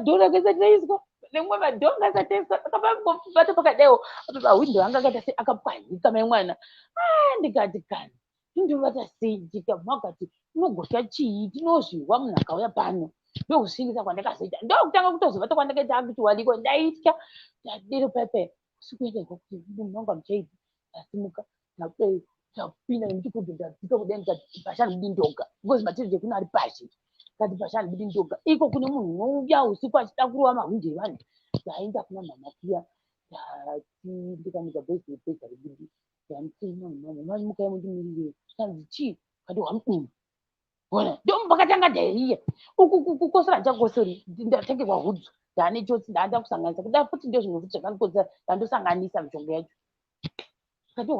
dhoo rakaiswa nemwe madhoo angasateiswa akabata pakadaiwo windo anga akaita sei akapwanyika mai mwana ndikati kani ndovata sei ndikamwakati unogosha chii tinozviwa munhu akauya pano ndokusvingisa kwandakazoita ndokutanga kutozovata kwandakaita akuti waliko ndaitya ndadero paipai sikuendeka kuti munhu wangu amuchaiti ndasimuka ndapinda nemuchikudzo ndadzika kudai ndikati pashani budi ndoga because matirije kuno ari pashi kati pashani budi ndoga iko kune munhu unouya usiku achida kurowa mahwindo evanhu ndaenda kuna mama kuya ndikamuka bhezi rebudi mukai mundimirire tanzi chii kati wamudini ona ndompakatanga Diarrhoea uku kukosora ndichakosori ndatengerwa hudzu ndane chose ndaanda kusanganisa kuda futi ndio zvinhu zvakandikonzera ndandosanganisa mishonga yacho kati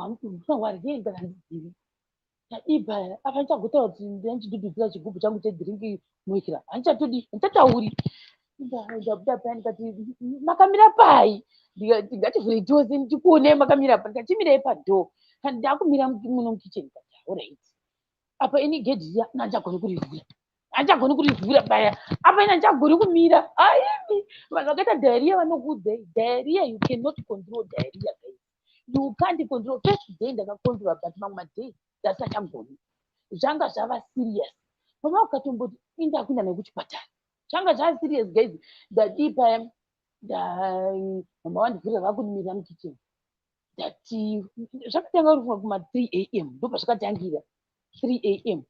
wamudini ndandidzivi ndadibha apa ndichagotaura kuti ndandichidududzira chigubhu changu chedhiringi mwikira handichatauri ndabuda paya ndikati makamira pai ndingativhuri chose ndikuonei makamira pa ndikachimirai padhoo kandi ndakumira muno mukicheni kati alright apa ini gedhi riya handichagoni kurivhura paya apa ina handichagoni kumira aimi vanhu vakaita Diarrhoea vanokuudzai Diarrhoea you cannot control Diarrhoea guys you can't control first day ndakakontrol but mamwe madhei ndasingachagoni zvanga zvava serious mama ukatomboti indakuinda naye kuchipatara zvanga zvava serious guys ndadii paya mama vandivhurira vakunimira mukicheni ndati zvakatanga uri kuma 3 am ndobva zvakatangira 3 am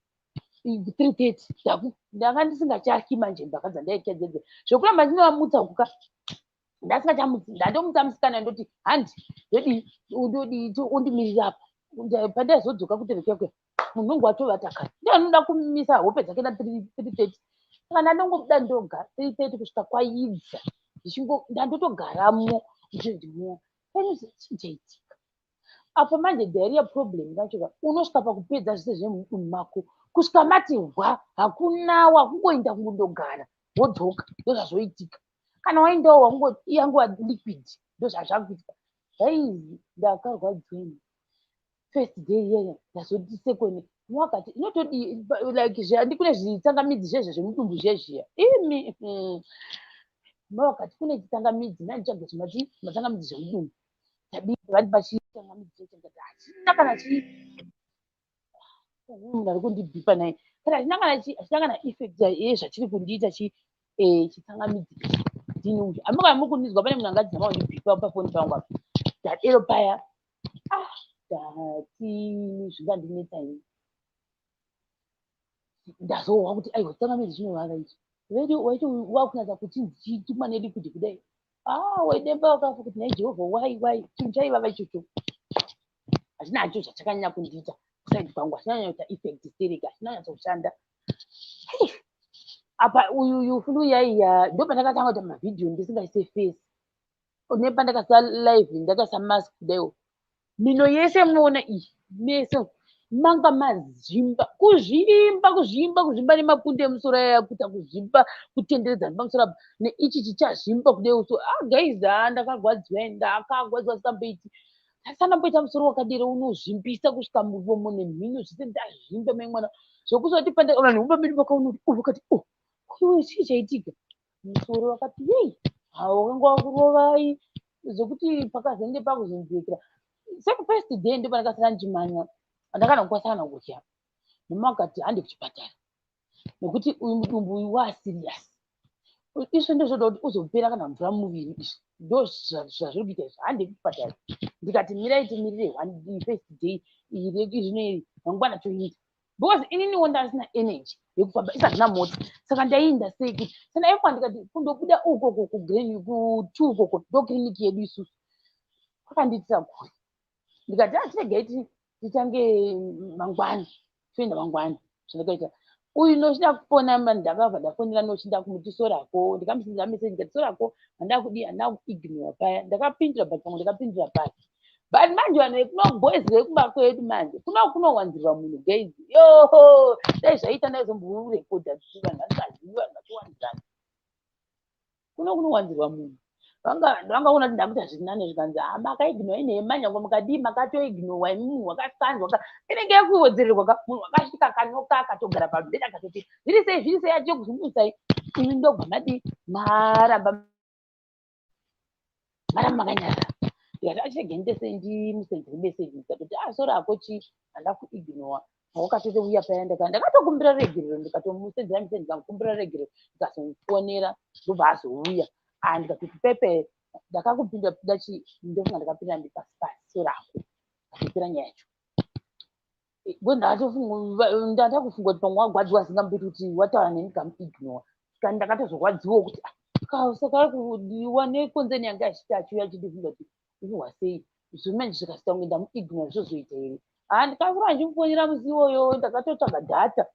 3:30 ndanga ndisingachaki manje mbaka dzandaikedzedze zvokuramba ndinovamutsa kuka ndasingachamutsi ndandomutsa musikana ndoti handi ndodi undimirira apa pandaizodzoka kuterekekwe munhu wangu watovata kare ndanoda kumisa hope dzake na 3:30 saka ndandongobuda ndoga 3:30 kusvika kwaidza ndandotogaramo ndimua chaitika apa manje Diarrhoea problem yacho unosvika pakupedza zvese zvemudumbu mako kusvika mati hwa hakuna wakungoenda kundogara wodzoka ndozvazvoitika kana waendawo wanguwa liquid ndozvazvakuitika haizi ndakarwadzweni first day iyaya ndazoti second wakati inotodi like handikune zvitsangamidzi zvezve zvemudumbu zvezviya imi wakati kune chitsangamidzi nandichagoti matsangamidzi zvemudumbu vati pachitsangamidzi chechengati hachina kana munhu ari kundibhipa naye kana hachina kana effect yezvachiri kundiita chitsangamidzi ndini hamukana muri kundinzwa pane munhu angadzama kundibhipa pafoni pangu apa ndadero paya ndati zvingandinetsa ini ndazowa kuti aiwa tsangamidzi zvinovava ichi waiti wakunatsa kuti chitumwa neliquid kudai waidemba wakafa kuti nai Jehovha wai chinhu chaivava ichocho hachina hacho zvachakanyanya kundiita kusaidi kwangu hachina nyanya kuita effect stereka hachina nyatsa kushanda apa uyu fulu yaiya ndopandakatanga kuita mavhidhiyo ndisingaise face nepandakasa live ndakasa mask kudaiwo mino yese munoona iyi meso manga mazimba kuzvimba nemapundu emusoro aya kuita kuzvimba kutenderedza nepamusoro apa neichi chichazvimba kudai so guys ndakarwadziwa ndakagwadziwa sikamboiti ndasandamboita musoro wakadero unozvimbisa kusvika muromo nemhino zvese ndazvimba mai mwana zvokuzoti pandaona neumba pakaunoti ukati chii chaitika musoro wakati yei wakanga wakurovai zvokuti pakazenge pakuzonzwekera saka first day ndo pandakasara ndichimanya andakana kukwasana kudya mama akati handi kuchipatara nekuti uyu mudumbu uyu wasirias izvo ndozvoda kuti uzopera kana mvura muviri izvi ndo zvazviri kuita izvi handi kuchipatara ndikati mirai timirire first day izvinoiri mangwana toita because ininiwo ndasina energy yekufamba isazvina mota saka ndaienda sei kuti sandaifwa ndikati kundobuda ukoko kutu ukoko ndo kiriniki yedu isusu kwakandiitira kuri ndikati tiregai titange mangwani toenda mangwani zvandakaita uyu nochida kupona ndakabva ndafonera nochinda kumuti sorako ndikamusindira meseji ndikati sorako handaa kudii handaa kuignora paya ndakapindura but pamwe ndakapindura paya but manje vanhu kunoboys vekuba kwedu manje kunowanzirwa munhu guys yoho dai zvaita ndaizomborekodha vanhu vasingazivi vanhu vachiwanzirana kunowanzirwa munhu vangaona kuti ndakuita zvirinane zvikanzi makaignora inehemanya mukadii makatoignora munhu wakasanzwa inenge yakuwedzererwa munhu wakasvika kanoka akatogara pabhedha akatoti zviri sei achokuzungutsai imi ndobva mati maramba makanyarara ndikati achiregendese ndimusenzere meseji ndikatoti sori akochi handa kuignora wakatotouya paya ndakatokumbira regerero ndikatomusenzera meseji ndikamukumbira regerero ndikazomufonera ndobva azouya ndikatoti pepe ndakakupinda dachi ndofunga ndakapinda ndipasipasi rako akipira nyaya yacho ndatakufunga kuti pamwe wagwadziwa asingamupeti kuti wataura neni ndikamuignora kandi ndakatozorwadziwa kuti saka kudiwa nekonzeni yanga achiti achiuya achidifunga kuti unohwa sei zvimanje zvikasita kunge ndamuignora zvozoita here ndikakura ndichimufonera musi iwoyo ndakatotsvaga dhata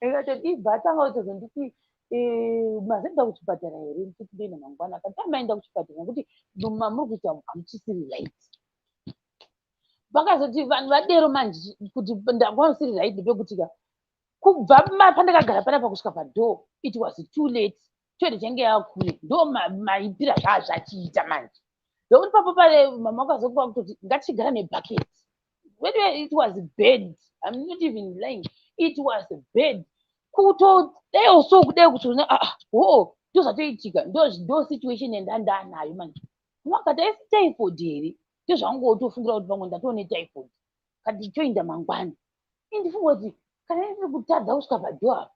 ndikatoti ibhatanga kutozonditi mazenda kuchipatara here ndikuti ndina mangwana akati amaenda kuchipatara nekuti muri kuita hamuchisiri right vakazoti vanhu vadero manje kuti ndakwanosiri right pekutika kubva pandakagara panapa kusvika padhoo it was too late chode change yakule ndo maipira zvachiita manje ndokuti papo pale mama wakazokuva kutoti ngatichigara nebhaket it was bad. I'm not even lying. It was bad. Kudai so kudai kuti ndozvatoitika ndo situation yandandanayo manje wakati aisi typhoid here ndozvangotofungira kuti pamwe ndatone typhoid kati choinda mangwana indifunga kuti kana iri kutadza kusvika padhoo apa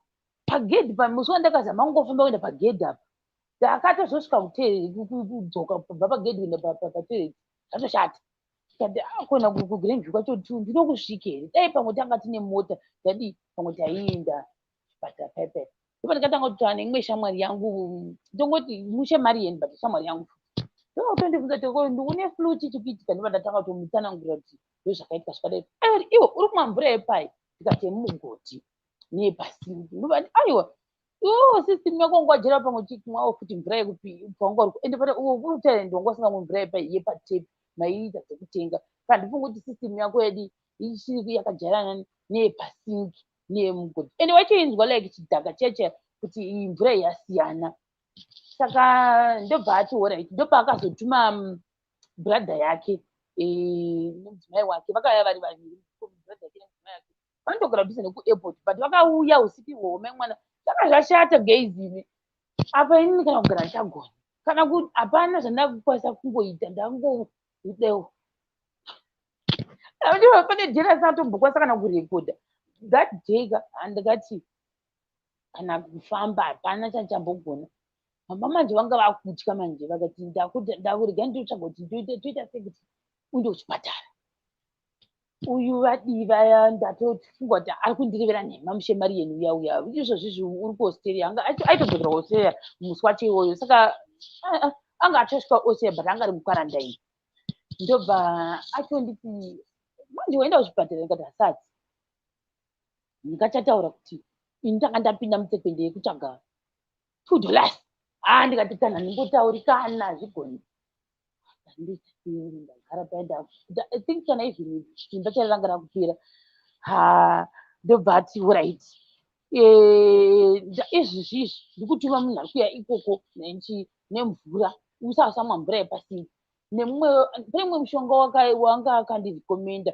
pagedhi pamusi wandakazama kungofamba kuenda pagedhi apa ndakatozosvika kudzoka kubva pagedhi kuenda patoilet zvatoshata kona kugrenji kwacho ndinokusvika here dai pamwe tanga tine mota dadi pamwe taienda chipatara pepe ipo ndikatanga kutaura neimwe shamwari yangu ndongoti mushe mari yeni but shamwari yangu ndokutondibvunza kuti une flu chichikuitika ndipo ndatanga kutomutsanangurira kuti ndozvakaitika zvakadai iwe uri kumwa mvura yepai ndikati yemumugoti neyepasingi ndobati aiwa system yako ngwajera pamwe chikumwawo futi mvura yekupangwa ende pata urutaire ndongo singamwe mvura yepai yepatepi maiita dzekutenga kandi ndifunga kuti system yako yedu ichiri yakajarana neyepasingi neyemugodhi ende wachiinzwa like chidhaka cheche kuti iyi mvura yasiyana saka ndobva ati alright ndobva akazotuma brother yake nemudzimai wake vakauya vari vaviri brother yake nemudzimai yake vanotogara kudhuze nekuairport but vakauya usiku ihwome mwana saka zvashata geizini apa inini kana kugara ndichagona kana kuti hapana zvandakukwanisa kungoita ndangoidewo ndiwo pane jera satombokwanisa kana kurekodha that day handikati kana kufamba hapana chandichambogona mama manje vanga vakutya manje vakati ndakurega nditotsvaga kuti toita sekuti uende kuchipatara uyu vadiva ndatofunga kuti ari kundirevera nhema mushe mari yenu uya izvozvizvi uri kuaustralia anga aitogozera australia musi wacho iwoyo saka anga atosvika australia but anga ari mukwarandaini ndobva achonditi manje waenda kuchipatara ndikati hasati ndingachataura kuti ini ndanga ndapinda mutsekwende yekutsvaga $2 ndikati kana ndimbotauri kana zvigoni ndagara paenda I think kana izvi imba charanga rakupera ndobva ati alright izvizvizvi ndikutuma munhu ari kuya ikoko nemvura usasamwa mvura yepasingi pane mumwe mushonga wanga akandirekomenda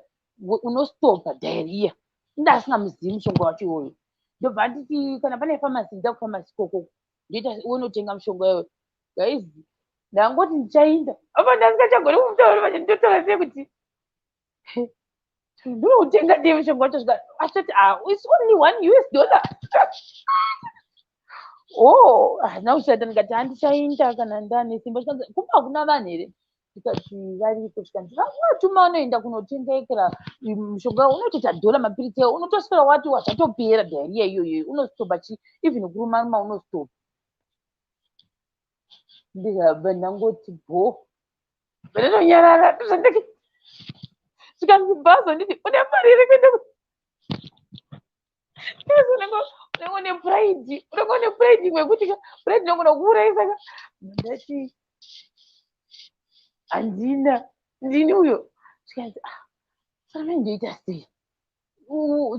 unostopa diarrhea ndasingamuzivi mushonga wacho iwoyo ndobva nditi kana pane famasi ndida kufamasi ikoko ndoita unotenga mushonga iwoyo gaizi ndangoti ndichainda apa ndasingachagoni kumutaura manje ndinotaura sei kuti ndinotenga dei mushonga wacho svika asati it's only $1 naushata ndikati handichainda kana ndane simba kumba hakuna vanhu here ndikati variko svika ndivatuma unoenda kunotengekera mushonga unotoita $1 mapirisi ewo unotosvera wati wazvatopera diarrhea iyoyo unostopa chi even kurumaruma unostopa ndikabva ndangoti ndatonyarara zvikanzibhazo nditi une mari iri kuenda unenge une pride mwekuti pride inogona kuuraisa ndati handina ndini uyo zvikanzi saka ndoita sei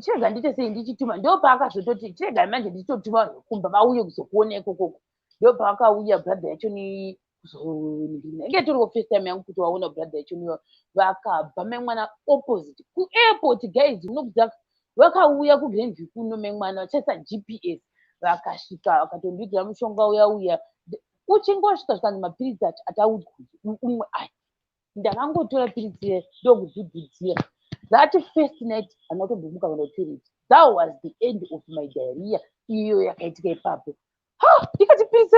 chirega ndiite sei ndichituma ndopaakazototi chirega manje ndichitotuma vanhu kumba vauye kuzokuona ikokoko ndopakauya brother yacho nenge turi first time yangu kuti waona brother yacho niyo vakabva memwana opposite kuairport guys unokudzaka vakauya kugrandview kuno memwana vachaisa GPS vakasvika vakatondidzira mushonga uya uchingosvika zvikanzi mapiritsi ataudzi umwe ai ndakangotora piritsi ndokudzudzira that first night anotombomuka kana toilet. That was the end of my diarrhea iyo yakaitika ipapo. Ndikati piritsi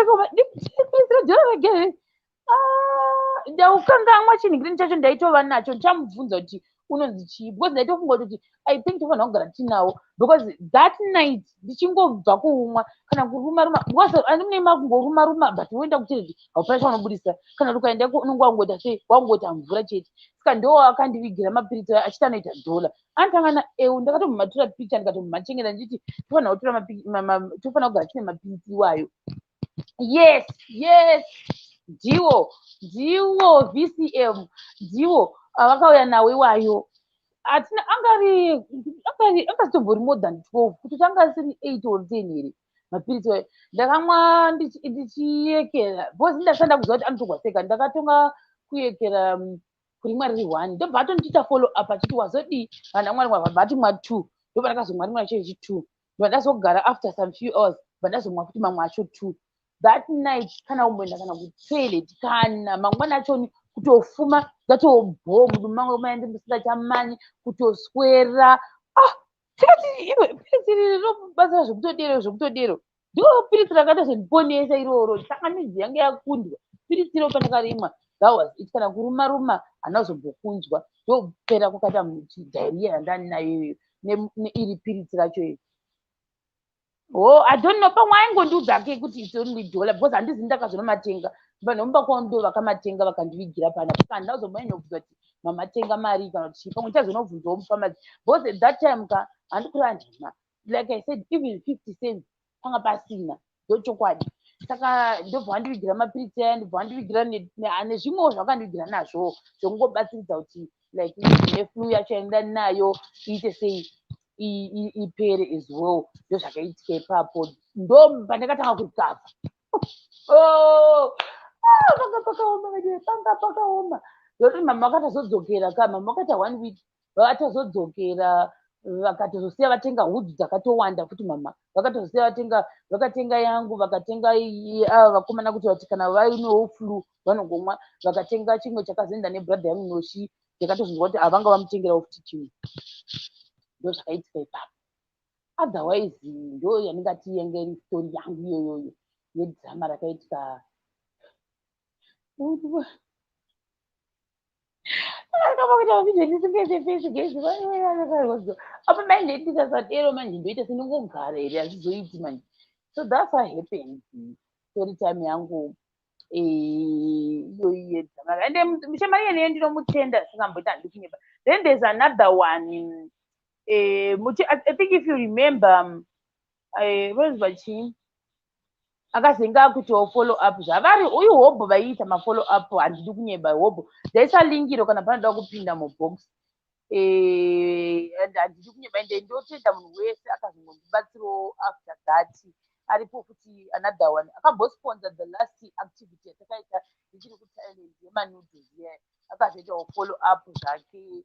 ndaukangamwa chinhu chacho ndaitova nacho ndichamubvunza kuti unonzi chii because ndaitofunga kuti I think tofanira kugara tinawo because that night ndichingobva kuumwa kana kuruma because andine makungoruma but woenda kuchireti haupana chaunobudisa kana ukaenda unonge wangoita sei wangoita mvura chete saka ndo akandivigira mapiritsi achiti anoita dhola anotangana ndakatomumatura picha ndikatomumachengeta ndichiti tofanira kugara tine mapiritsi iwayo. Yes ndiwo VCM ndiwo avakauya nawo iwayo angazitombori more than 12 kuti tanga siri 8 or 10 here mapiritsi ayo ndakamwa ndichiyekera because ndasanda kuziva kuti anotogwaseka ndakatonga kuyekera kurimwa riri 1 ndobva atondiita follow up achiti wazodii vana mwari vati mwa 2 ndobva ndakazomwa rimwe racho ichi 2 ndobva ndazogara after some few hours bva ndazomwa futi mamwe acho 2 that night kana umboenda kana kutoilet kana mangwana achoni kutofuma ngatobho mudumangu maende musingachamanyi kutoswera tikati iwe piritsi rinobatsira zvekutodero ndiro piritsi rakatozondiponesa iroro tsangamidzi yange yakundwa piritsi iro pandakarimwa that was it kana kuruma hanazombokunzwa ndopera kwakaita diarrhea yandani nayo neiri piritsi racho iri. I don't know pamwe aingondiudzake kuti it's only dollar because handizi ndakazonomatenga vanomba kwao ndo vakamatenga vakandivigira pana saka ndazomboinobvunza kuti mamatenga mari kana kuti pamwe chazonovhunzawo mufamasi because at that time handikura ndima like I said even 50 cents panga pasina ndochokwadi saka ndobva wandivigira mapiritsi aya ndobva wandivigira nezvimwewo zvakandivigira nazvo zvokungobatsiridza kuti like neflu yacho yaindani nayo iite sei ipere as well ndozvakaitika ipapo ndo pandakatanga kukava panga pakaoma ndokuti mama vakatozodzokera mama vakaita 1 week vakatozodzokera vakatozosiya vatenga hudzi dzakatowanda futi mama vakatozosiya vakatenga yangu vakatenga vakomana kuti vati kana vainewo flu vanongomwa vakatenga chimwe chakazoenda nebrother yangu noshi ndakatozonzwa kuti havanga vamutengerawo futi chimwe ndo zvakaitika ipapo otherwise ndo yandingati yange iri story yangu iyoyoyo yedhirama rakaitika apa mai ndeitika sadero manje ndoita sendingogara here hazvizoiti manje so that's what happened story time yangu iyoyi yedhirama ende mishamari yeneye ndinomutenda singamboita handikunyeba. Then there's another one I think if you remember rozvachi akazenga kuti follow up zvavari uyu hobho vaiita mafollow up handidi kunyeba hobho ndaisa lingiro kana panoda kupinda mubox and handidi kunyeba ende ndotenda munhu wese akazongondibatsirawo after that aripo futi another one akambosponsor the last activity yatakaita ndichiri kuthailand yemanudes yeah akazoitawo follow up zvake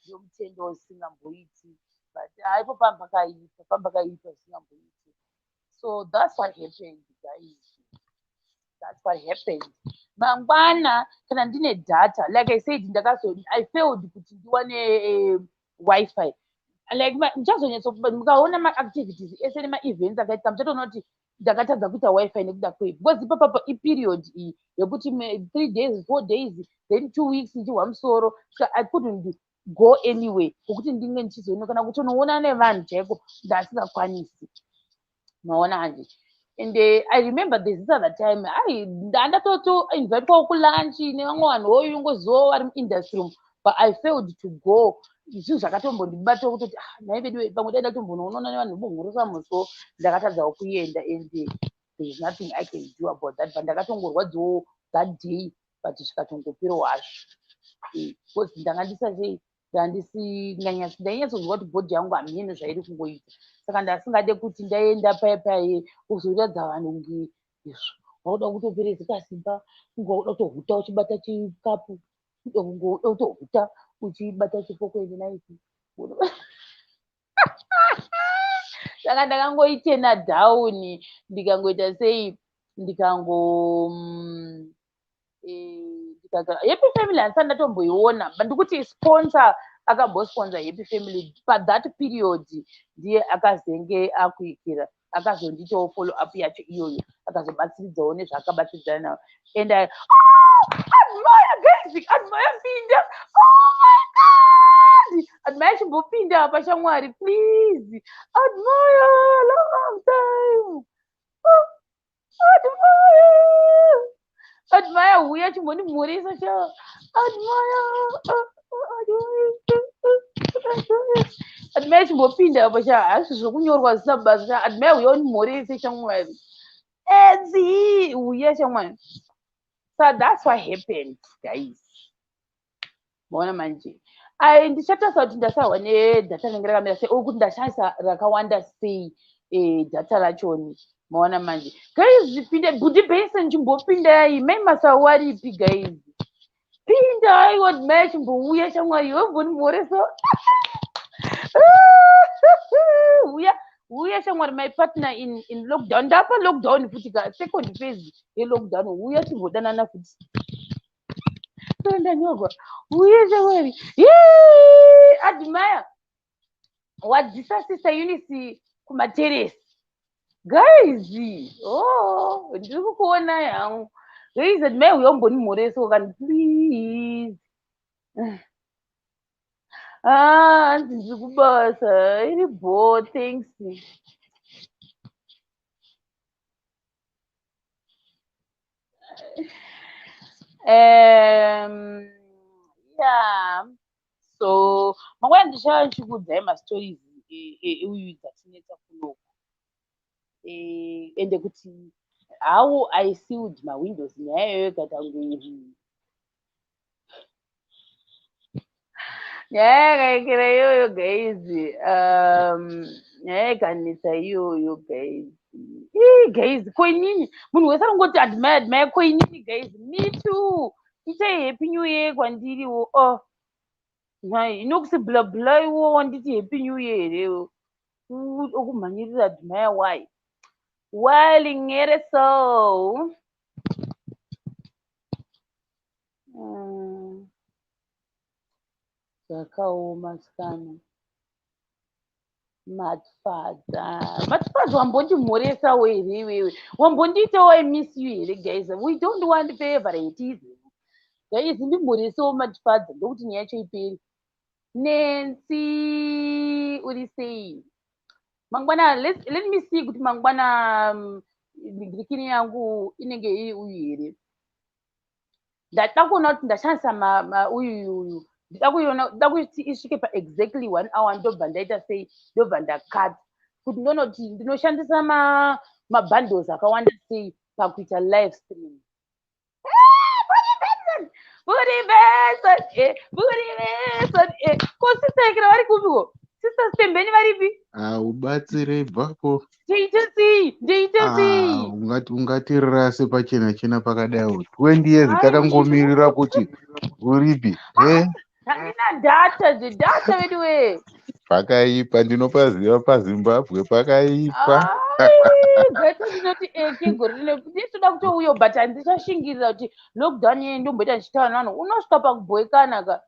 ndiyomutenda usingamboiti but aipo pambakaipa usingamboiti. So that's what happened, guys. That's what happened. Mangwana kana ndine data like I said I failed kuti ndiwane wifi like ndichazonyatso mukaona maactivities ese nemaevents akaita muchatoona kuti ndakatadza kuita wifi nekuda kwei because ipapapo iperiod iyi yekuti 3 days 4 days then 2 weeks ndichihwa musoro so I couldn't go anyway kokuti ndinge ndichizoona kana kuti unoona nevanhu chaiko ndasingakwanisi maona hanje. And I remember this other time ndandatoto invitewa kulunch nevamwe vanhu voyungozivo vari muindustry but I failed to go zvinhu zvakatombondibata kutoti nai vedu pamwe daida tombonoonaona nevanhu vohorosa musoro ndakatadzawo kuenda and there is nothing I can do about that but ndakatongorwadziwo that day but zvikatongopero hazvo because ndanga ndisasei ndainyatsoziva kuti bhodhi yangu hamene zvairi kungoita saka ndasingade kuti ndaenda paya uzoratidza vanhu kunge izvo wauda kutoperezeka simba, kunge wauda kutohuta uchibata chikapu, kunge wauda kutohuta uchibata chipoko ende naiti. Saka ndakangoitena dhauni ndikangoita sei Happy Family handisati ndatomboiona, ndikuti sponsor akambosponsor Happy Family that period ndiye akazenge akuikira, akazonditawo follow up yacho iyoyo, akazobatsiridzawo nezvaakabatsiridzana nawo. And I admire guys, admire pinda. Oh my god, admire chimbopinda apa shamwari please, admire long time. Admire uya chimbondimhurisa cha admire chimbopinda apa cha hazvo zvokunyorwa zvisina basa cha admire uya undimhurisa shamwari edzi uya shamwari. So that's what happened guys. Maona manje ndichatasa kuti ndasarwa nedhata rinenge rakamira sei uye kuti ndashandisa rakawanda sei dhata rachoni. Maona manje guys, zvipinde budi basin chimbopindai mai masawaripi guys, pindai wadmai chimbouya shamwari wembonimhoreso uya shamwari my partner in lockdown, ndapa lockdown futi ka second phase yelockdown, uya timbodanana futi ndanyorwa uya shamwari admire wadzisa sister Eunice kumateresi guys. Oh, ndiri kukuona yangu guys, admire uya umbonimhoreso kani please. Hanzi ndiri kubasa iri bo, thanks. Yeah, so mangwana ndichikuudzai mastories uyu dzatinetsa kunoko, ende kuti how I sealed my windows nyaya iyoyo katangu nyaya yakaikira iyoyo guys, nyaya yakanetsa iyoyo guys. Guys, koinini munhu wese arongoti admire koinini guys, me too. Itai happy new year kwandiriwo. Inokusi bla iwo wanditi happy new year here okumhanyirira admire why lingere so zvakaoma sikana. Matfadza wambondimhoresawo here iwewe, wambondiitawo I miss you here guys. We don't want favoritism guys, ndimhoresawo matfadza ndokuti nyaya yacho iperi. Nancy uri sei mangwana? Let me see kuti mangwana migirikini yangu inenge iri uyu here. Ndada kuona kuti ndashandisa uyu ndida kuti isvike paexactly 1 hour ndobva ndaita sei, ndobva ndakata kuti ndoona kuti ndinoshandisa mabundles akawanda sei pakuita live stream. Ko sister yakira vari kupiko? Sister Stembeni varipi? Ubatsire bvapo. Ndeite sei? Ungati rase pachena chena pakadai 20 years takangomirira kuti uripi. Handina data vedu we. Pakaipa, ndinopaziva paZimbabwe pakaipa. Gaita ndinoti kegore rino ndinoda kutouyo but handichashingirira kuti lockdown yedu ndomboita ndichitaura navanhu, unosvika pakubhoekana ka.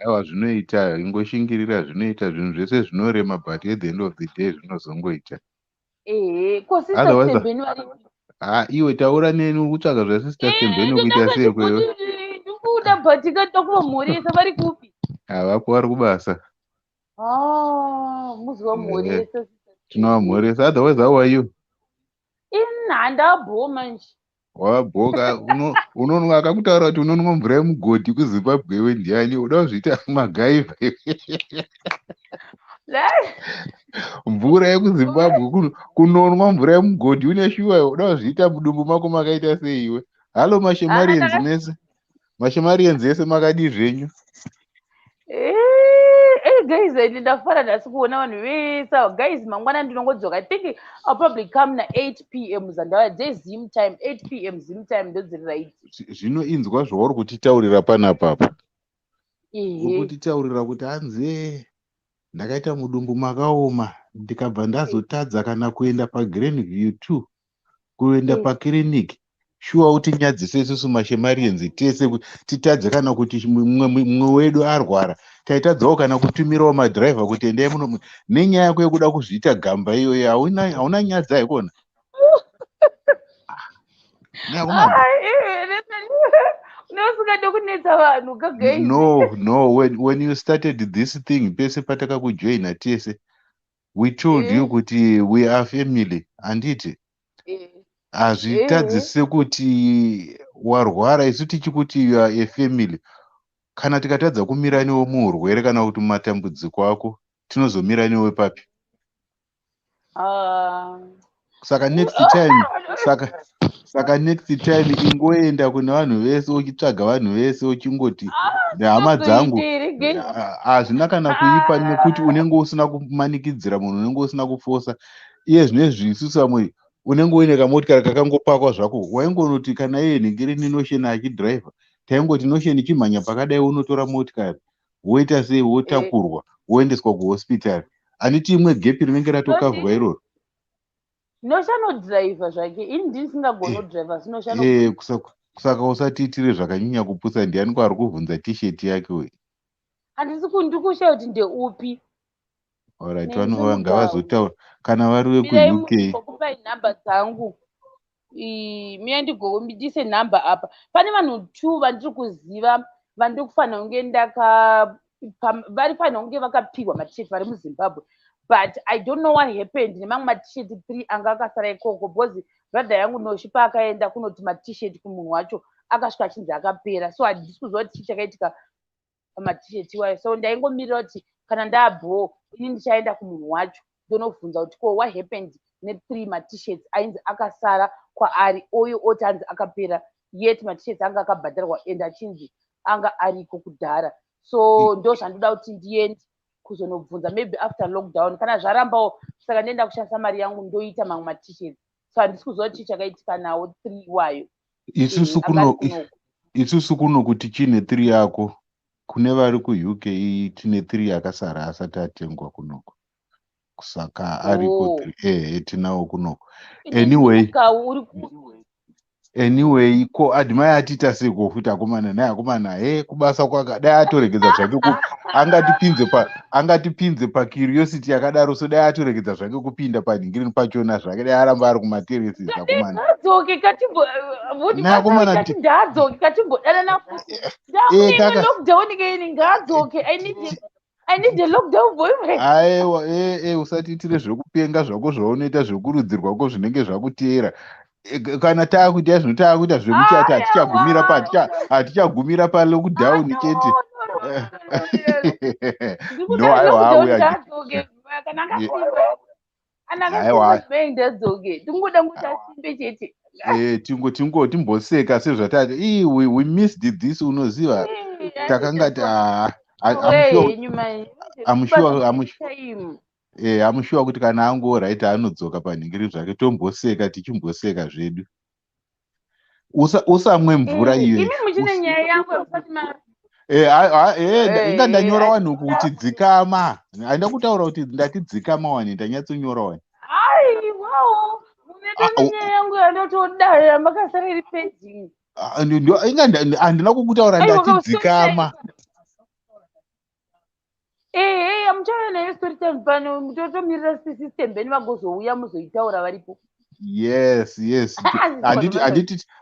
Aiwa, zvinoita ingoshingirira, zvinoita zvinhu zvese zvinorema but at the end of the day zvinozongoita. Ko sister Stembeni vari? Iwe taura neni ukutsvaga zvasister Stembeni kuita sei kwewe? Ndikuda but ikatoda kuvamhoresa vari kupi? Vapo vari kubasa. Muzi wamhoresa. Tinovamhoresa, otherwise how are you? Handabho manje. Wabhoka, unonwa akakutaura kuti unonwa mvura yemugodhi kuZimbabwe iwe ndiani? Uda kuzviita magaiva. Mvura yekuZimbabwe kunonwa mvura yemugodhi une shuwa, uda kuzviita mudumbu mako makaita sei iwe? Halo mashemarienzi nese. Mashemarienzi ese makadi zvenyu. guys ndafara nhasi kuona vanhu vese guys mangwana ndinongodzoka. I think I'll probably come na 8 p.m. zandava dzezim time 8 p.m. zim time ndodziri right. Zvino inzwa zvauri kutitaurira panapapa. Uri Ehe. kutitaurira kuti hanzi ndakaita mudumbu makaoma ndikabva ndazotadza kana kuenda paGrandview 2 kuenda pakiriniki. Shuwa kuti nyadzise isusu mashemarienzi tese titadze kana kuti mumwe wedu arwara. Taitadzawo kana kutumirawo madhiraivha kuti endai muno. Nenyaya yako yekuda kuzviita gamba iyoyo hauna nyadza ikona. No, when you started this thing pese patakakujoina tese, we told you kuti we are family anditi. Hazvitadzise kuti warwara isu tichikuti you are a family. Kana tikatadza kumira newe muurwere kana kuti matambudziko ako tinozomira newe papi? Saka next time ingoenda kune vanhu vese uchitsvaga vanhu vese uchingoti hama dzangu hazvina kana kuipa nekuti unenge usina kumanikidzira munhu, unenge usina kufosa. Iye zvinezvi isusu vamwe unenge uine kamotikari kakangopakwa zvako, waingonoti kana iye nhingirini nosheni achidhiraivha taingoti nosheni chimhanya pakadai unotora motikari woita sei, wotakurwa woendeswa kuhospitari. Handiti imwe gepi rinenge ratokavhwa iroro. Noshanodhiraivha zvake ini ndisingagoni kudhiraivha saka usatiitire zvakanyanya kupusa. Ndiani kwari kuvhunza tisheti yake we? handisi ndikushaya kuti ndeupi. Alright, vanga vazotaura kana vari vekuUK. Kupai nhamba dzangu miya ndigombidise nhamba apa. Pane vanhu 2 vandiri kuziva vandiri kufanira kunge varifanira kunge vakapihwa matisheti vari muZimbabwe. But I don't know what happened. Nemamwe matisheti 3 anga akasara ikoko because brother yangu Noshi paakaenda kunoti matisheti kumunhu wacho akasvika achinzi akapera. So handisi kuziva kuti chakaitika pamatisheti iwayo. So ndaingomirira kuti kana ndaabho ini ndichaenda kumunhu wacho ndonobvunza kuti ko what happened ne3 matisheti ainzi akasara kwaari oyo oti anzi akapera, yet matisheti anga akabhadharwa and achinzi anga ariko kudhara. So ndo zvandoda kuti ndiende kuzonobvunza maybe after lockdown kana zvarambawo. Saka ndienda kushandisa mari yangu ndoita mamwe matisheti. So handisi kuziva kuti chakaitika nawo 3 iwayo. Isusu kuno kuti chine 3 yako kune vari kuUK tine 3 yakasara asati atengwa kunoko. Saka ariko 3 tinawo kunoko. Anyway, ko adimai atita seko futi akomana naye akomana kubasa kwaka dai atoregedza zvake angatipinze pacuriosity yakadaro. So dai atoregedza zvake kupinda panhingirini pachona zvake dai aramba ari kumateresi akomana. Ndadzoke katimbodana futi. Lockdown again ngadzoke. I need a lockdown boyfriend. Aiwa, usatiitire zvekupenga zvako zvaunoita zvekurudzirwako zvinenge zvakuteera. Kana taakuita zvinotakuita zvemuchata hatichagumira palockdown chete. No, aiwa timboseka sezvatati we missed this, unoziva takangati I'm sure kuti kana angoraita anodzoka panhingiri zvake tomboseka tichimboseka zvedu. Usamwe mvura iyo. Inga ndanyora wanhu kuti dzikama. Handina kutaura kuti ndati dzikama wani, ndanyatsonyora wani. Handina kukutaura ndati dzikama. Muchaona nayo storytime pano mutotomirira system beni vagozouya muzoitaura varipo. Yes.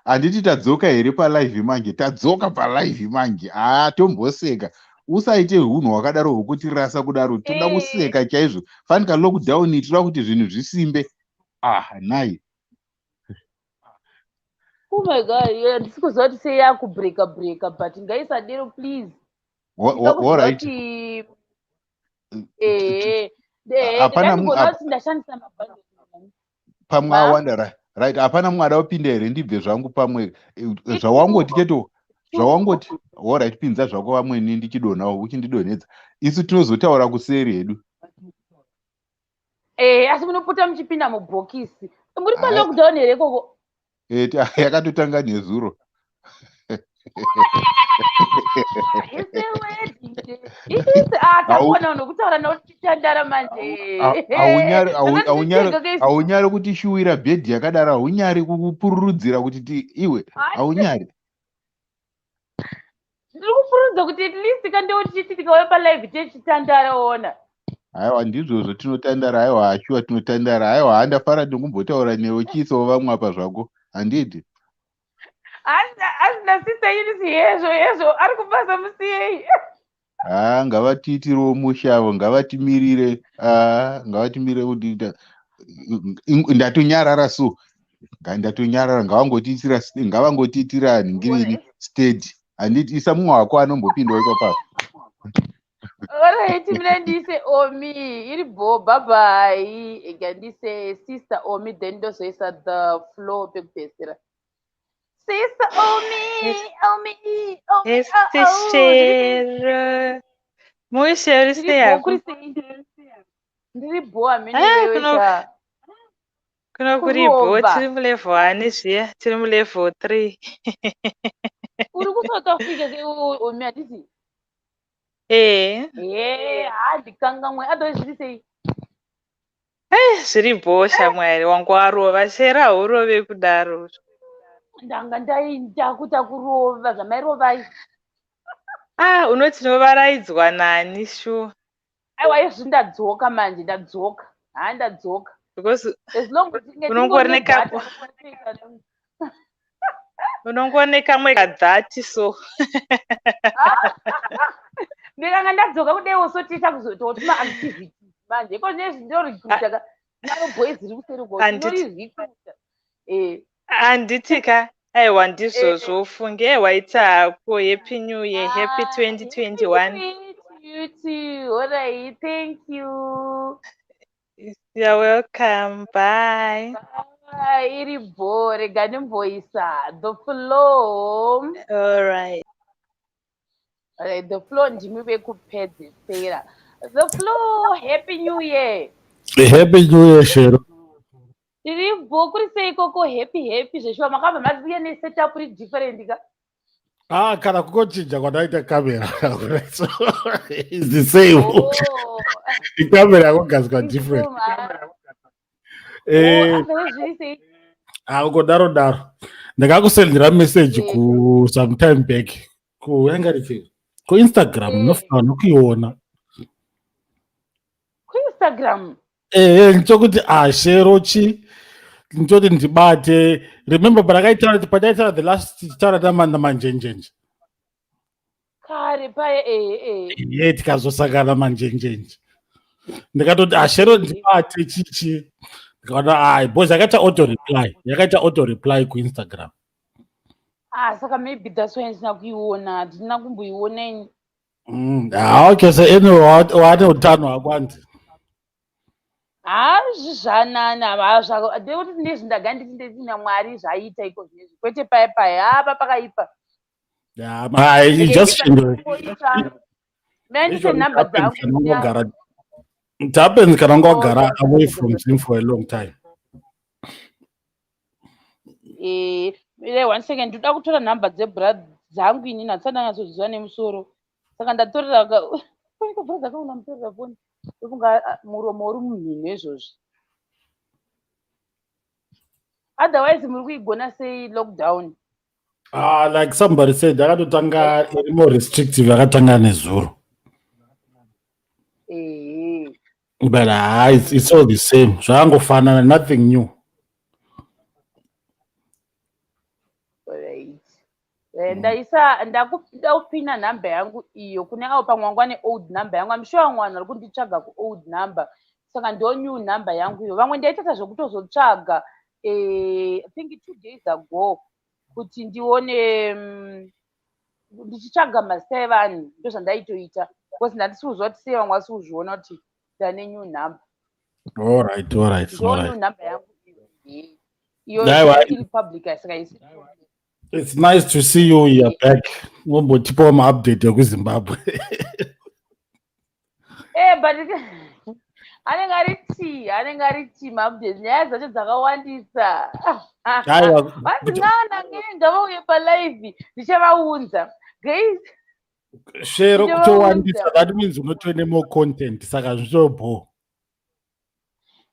Handiti tadzoka here palive manje, tadzoka palive manje. Tomboseka. Usaite hunhu hwakadaro hwokutirasa kudaro, toda kuseka chaizvo. Fanika lockdown toda kuti zvinhu zvisimbe. Nai. Oh my God, handisi kuziva kuti sei yakubreka but ngaisadero please. Alright. Pamwe awanda right, hapana mumwe ada kupinda here ndibve zvangu pamwe zvawangoti keto zvawangoti. Alright, pinza zvako vamweni ndichidonawo uchindidonedza. isu tinozotaura kuseri hedu. Asi munopota muchipinda mubhokisi. Muri pa-lockdown here koko? Yakatotanga nezuro. Takuona nokutaura nokuchitandara manje. Haunyari kutishuwira bhedhi yakadaro, haunyari kupururudzira kuti iwe haunyari. Ndiri kupurudza kuti at least kandeutichiti tikauya palive techitandara ona. Aiwa ndizvozvo tinotandara, aiwa ashuwa tinotandara, aiwa handafara ndikumbotaura newe chiisawo vamwe apa zvako handiti. Hazina sisa irisi hezvo ari kubasa musiyei. Ngavatiitirewo mushavo, ngavatimirire, ngavatimirire kuti ndatonyarara so. Ndatonyarara, ngavangotiitira nhingirini steady. Handiti isa mumwe wako anombopindawo ipapapo. Alright, mina ndise Omi, iri bo, bye bye. Ega ndise sister Omi, then ndozoisa the floor pekupesera. Sister Omi. Sister. Moisha, ndiri bo amene kuno kuri bo tiri mu level 1 zviya, tiri mu level 3. Uri ku South Africa ke Omi atisi? Handikangamwe adozviri sei? Zviri bhosha mwari wangu arova chera hurove kudaro. Ndanga ndakuta kurova zvamairovai. Unoti novaraidzwa nani shuwa. Aiwa izvi ndadzoka manje, ndadzoka. Ndadzoka. Because unongooneka mwekadhati so. Ndikanga ndadzoka kudaiwo sotiita kuzototi maactivity manje iko nezvi ndoriguta boys riri kuseri konorikuta. Handitika aiwa ndizvozvo ufunge waita hako happy new year, happy 2021. You too. Alright, thank you. You're welcome. Bye. Bye. Iri bore ganimboisa the floor. Alright. Alright, the floor ndimi bekupedzisira. The floor, happy new year. Happy new year, Shero. Iri bo kuri sei koko happy zveshuwa makabva maziya nesetup ri different ka? Kana kukochinja kwadaita kamera. So it's the same. The camera yakogadzikwa different. Ukodaro. Ndakakusendera message ku sometime back. Ku Instagram nofana nokuiona. Ku Instagram? Nchokuti Sherochi ndoti ndibate. Remember padaitaura the last taura manjenjenje. Kare paye tikazosakana manjenjenje. Ndikatoti Shero ndibate chichi. Ndikaona boys yakaita auto reply ku Instagram. Saka maybe that's why ndina kuiona, ndina kumboiona. Okay, so anyway wane utano hwakwanzi. Zvanana zvako ndekuti ndezvi ndaga ndisina Mwari zvaita iko zvinezvi kwete paye apa pakaipa. Just number dzangu. It happens kana ngogara away from him for a long time. 1 second, ndoda kutora number dzebrother dzangu ini natsana nazoziva nemusoro. Saka ndatorera brother kauna mutorera phone. Ukunga muromo uri munhu nezvozvi. Otherwise muri kuigona sei lockdown? Like somebody said, yakatotanga iri more restrictive yakatanga nezuro. But it's all the same. Zvangofanana, nothing new. Ndaupina number yangu iyo kune avo pamwe wangu ane old number yangu. I'm sure vanhu vari kunditsvaga ku old number. Saka ndo new number yangu iyo. Vamwe ndaitata zvokutozotsvaga I think 2 days ago kuti ndione ndichitsvaga mazita evanhu. Ndo zvandaitoita because ndandisi kuziva kuti sei vamwe vasi kuzviona kuti ndane new number. Alright. New number yangu iyo iri public asikaisi. It's nice to see you. You're back. Update of Zimbabwe. but anenge ari tea maupdates nyaya dzacho dzakawandisa. Vanzingana ngenda vauye palive ndichavaunza guys. Share kuchowandisa, that means unotone more content saka zvichobho.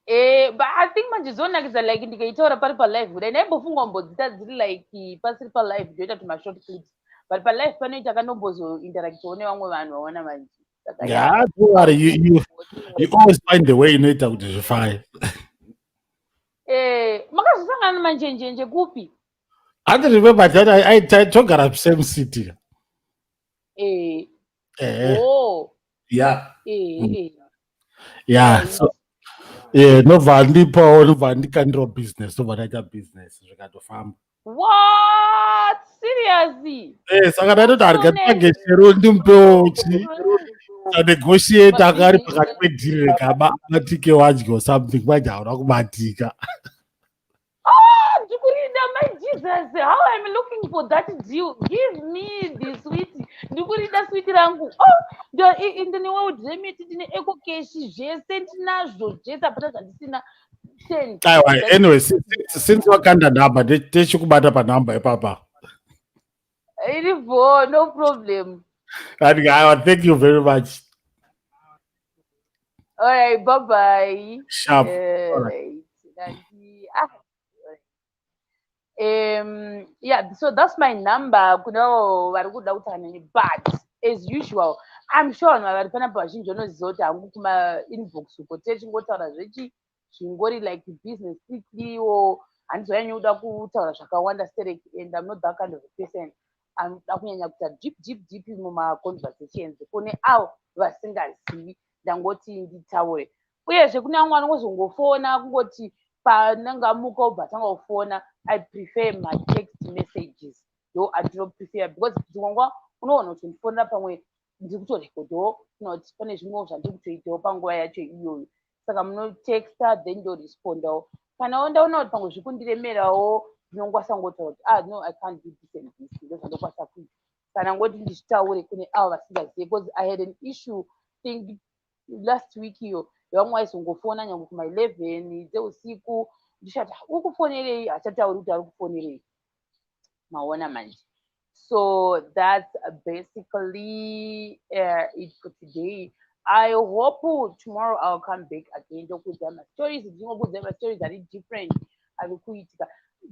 But I think manjizonakidza like ndikaitaura pari palive kudai ndaimbofunga kumbodzita dziri like pasiri palive ndoita tumashort clips, but palive panoita kanombozointeractwo nevamwe vanhu vaona manje. Yeah, don't worry, you always find a way inoita kuti zvifaye. Makazosangana nemanjenjenje kupi? I don't remember that I togara same city. Oh. Yeah. Right. So nova ndikandiro business nova ndaita business zvikatofamba. What? Seriously? Saka ndaitoti arikatsvage chero ndimpewo negotiate akari pakati pedhiri regaba amatike wadye or something manje hauna kumatika. My Jesus, how am I looking for that deal? Give me the sweet. Ndikurida sweet rangu. In the world, let me tell you, eco cash, sent nazvo, apata zvandisina 10. Anyway, since wakanda number, techikubata panumber epapa. No problem. Thank you very much. All right, bye-bye. Sharp. All right. Yeah, so that's my number. But as usual, I'm sure vari panapa vazhinji vanoziva kuti hangu kuma inbox uko techingotaura zvechi zvingori like business quickly or handizoyanyi kuda kutaura zvakawanda sterek, and I'm not that kind of a person. Anoda kunyanya kuita deep muma-conversations kune avo vasingazivi ndangoti nditaure. Uyezve kune vamwe vanongozongofona kungoti panangamuka ubvatanga kufona. I prefer my text messages. Though I do not prefer because dzimwe unoona kuti ndifonera pamwe ndiri kutorekodhawo kuti pane zvimwe zvandiri kutoitawo panguva yacho iyoyo, saka munotexta then ndorespondawo. Kana ndaona kuti pamwe zviri kundiremerawo ndinongwasangotaura kuti no, I can't do this and this, ndozvandokwanisa kuita kana ngoti ndizvitaure kune avo vasingazivi, because I had an issue thing last week iyo yavamwe vaizongofona nyange kuma11 dzeusiku ndishati uri kufonerei, hachatauri kuti ari kufonerei, maona manje. So that's basically it for today. I hope tomorrow I'll come back again. My stories are different.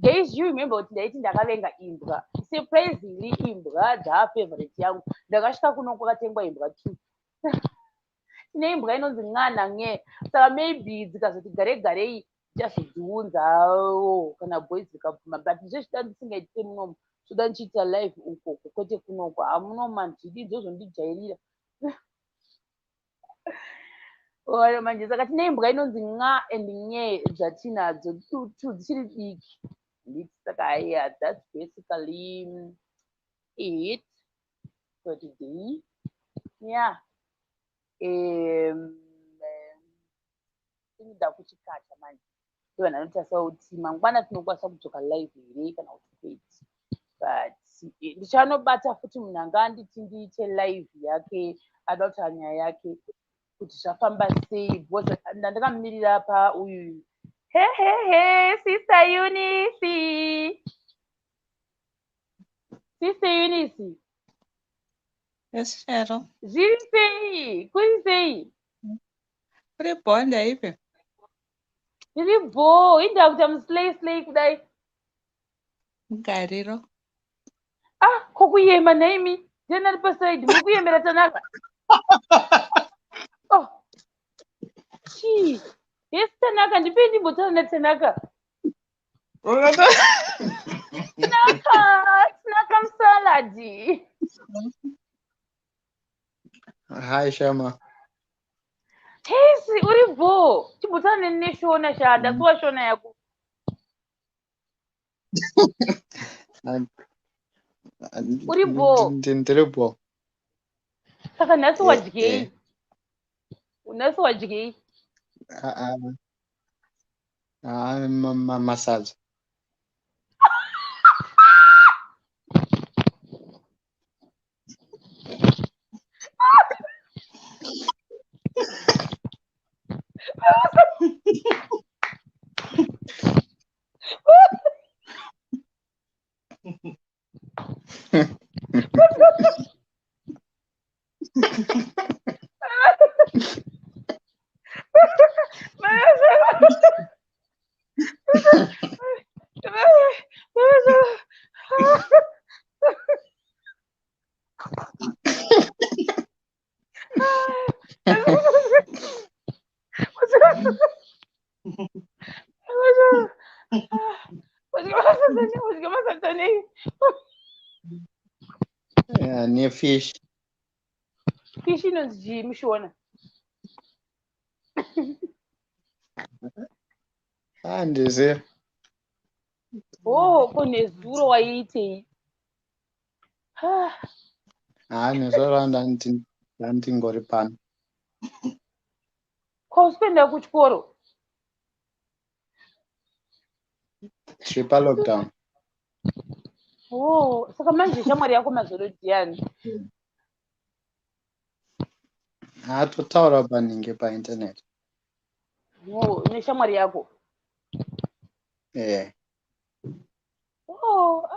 Guys, you remember today ndakavenga imbwa. Surprisingly, imbwa dza favorite yangu. Ndakasvika kuno kwakatengwa imbwa 2. Ine imbwa inonzi ng'ana nge. Saka maybe dzikazoti garei dzichazodziunzawo kana boys dzikabvuma, but ndizvo ndisingaitei munomu. Soda ndichiita live uko kwete kunoko hamunoma ndidi dzozondijairira. Manje saka tine imbwa inonzi ng'a and nye dzatinadzo two dzichiri diki. Saka yeah, that's basically it for today. Yeah. Inoda kuchikata manje. Vanhu vanotarisa kuti mangwana tinokwanisa kudzoka live here kana kuti kwete. But ndichanobata futi munhu anga anditi ndiite live yake ada kutaura nyaya yake kuti zvafamba sei, because ndandakamirira pa uyu sister Eunice. Sister Eunice. Yes, Shadow. Zviri sei? Kuri sei? Kuri bonda ipe. Zviri bo, inda kuti amuslay kudai. Mugariro. Kokuyema naimi. Jena ari paside, mukuyemera tanaka. Yes, tanaka, ndipendi mbotana natanaka. Tanaka msaladi. Hi, Shama. Hey, uri bo. Chimbotana neshona shada, suwa shona yako. Uri bo. Ndiri bo. Saka nhasi wadyei. Nhasi wadyei. Masadza. Yeah, near fish. Fish inonzi mushona. Handiziva. Oh, kune zuro waitei. Nezvaro ndandingori pano. Kwausipenda kuchikoro? Tiri lockdown. Oh, saka manje shamwari yako mazoro ndiani? Totaura paningi painternet. Oh, neshamwari yako? Yeah. Oh,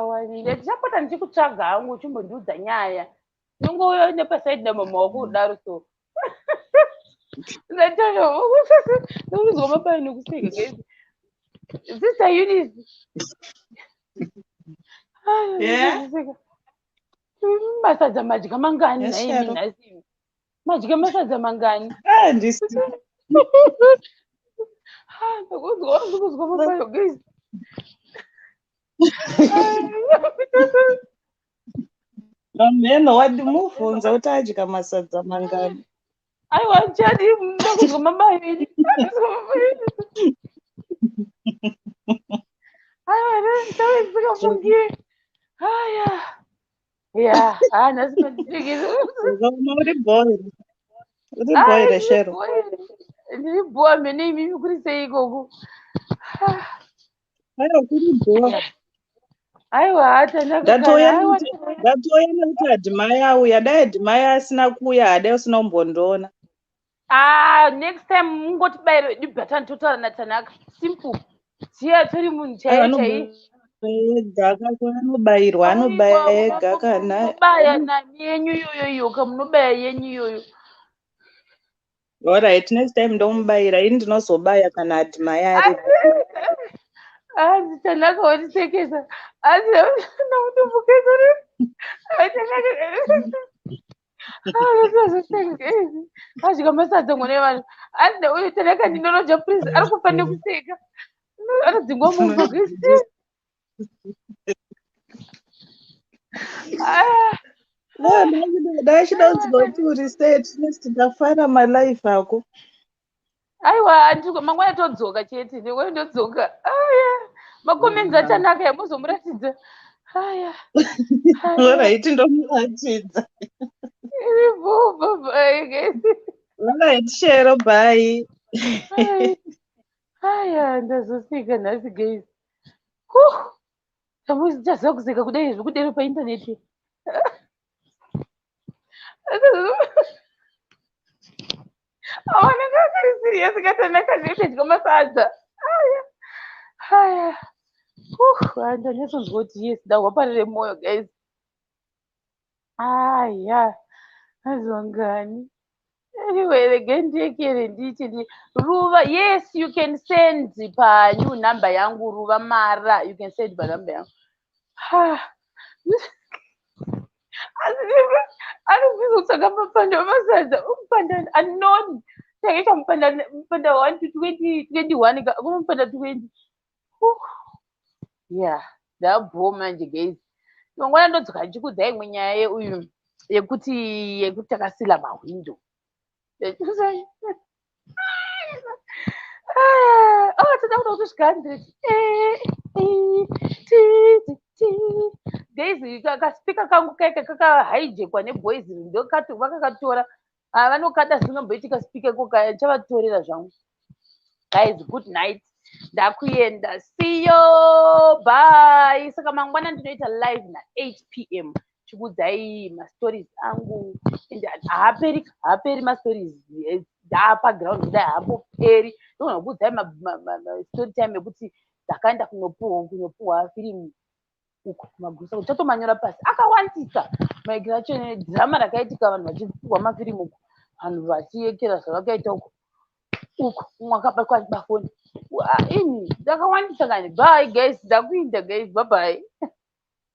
wanile ndichapota ndichikutsvaga hangu uchimbondiudza nyaya. Nongouya nepasaidi namama wako kudaro so. Ndakuzwa mabai nekuseka guys. Sister Eunice. Yeah. Masadza madya mangani Yes, naimi Shadow. nhasi. Madya masadza mangani. Ndakuzwa mabai guys. Meno wadimuvhunza kuti adya masadza mangani. Aiwa chadi ndakuzwa mabai. Aiwa ndakuzwa haya. Yeah, nhasi panditekere. Uri boy Shero. Ndiri bhoa mene imimi kuri sei ikoko. Kuri boy. Aiwa hata Ndatoya nekuti adhimai auya. Dai adhimai asina kuuya hadai usina kumbondiona. Next time mungotibayira dibhatani totaura naTanaka. Simple. Ziya tori munhu chaiye. Anobayirwa anobaya ega kana. Munobaya nani yenyu iyoyo kamunobaya yenyu iyoyo. Alright, next time ndomubayira ini ndinozobaya kana adhimai ari. Tanaka watisekesa. Namutombokeza. Asvika masadza mwana wevanhu. Anda uyu Tanaka ndinonodya please. Ari kufanira kuseka. Anodzingwa mumba guys. Ndachidaudzwa kuti reset next ndafara my life ako. Aiwa mangwana todzoka chete ndingoni ndodzoka. Makomenzi aChanaka yamuzomuratidza. Alright, ndomuratidza. Alright, Shero, bye. Ndazoseka nhasi guys. Tamusi chaziva kuseka kudai zvekudero paindaneti. Awananga akari serious kaTanaka zvekudya masadza. Ndanyatsodzwa kuti yes, ndahwaparire mwoyo guys. Azongani. Anyway, again ndekere nditi Ruva, yes, you can send pa new number yangu Ruva Mara. You can send pa number yangu. Anobvisa kutsvaga mapanda wemasadza. Umupanda unknown. Takaita mupanda 1 to 20, 21 kumupanda 20. Yeah, ndabhuwa manje guys. Mangwana ndodzoka ndichikuudzai imwe nyaya yeuyu yekuti takasila mahwindo. Toda kuda kusvika 100. Guys, kaspika kangu kakahijackwa neboys vakakatora. Vanokata zvingamboitika spika iko chavatorera zvangu. Guys, good night. Ndakuenda. See you. Bye. Saka mangwana ndinoita live na 8 p.m. Chikudzai mastories angu. Haaperi mastories. Ndaapaground kudai haamboperi. Ndinokudzai storytime yekuti ndakaenda kunopuhwa firimu uko kumagusa uchatomanyora pasi akawandisa maigiracho nedhirama rakaitika vanhu vachipuhwa mafirimu uko vanhu vachiekera zvavakaita uko umwe akabatwa achibafoni ini ndakawandisa kani. Bye guys, ndakuinda guys, bye bye.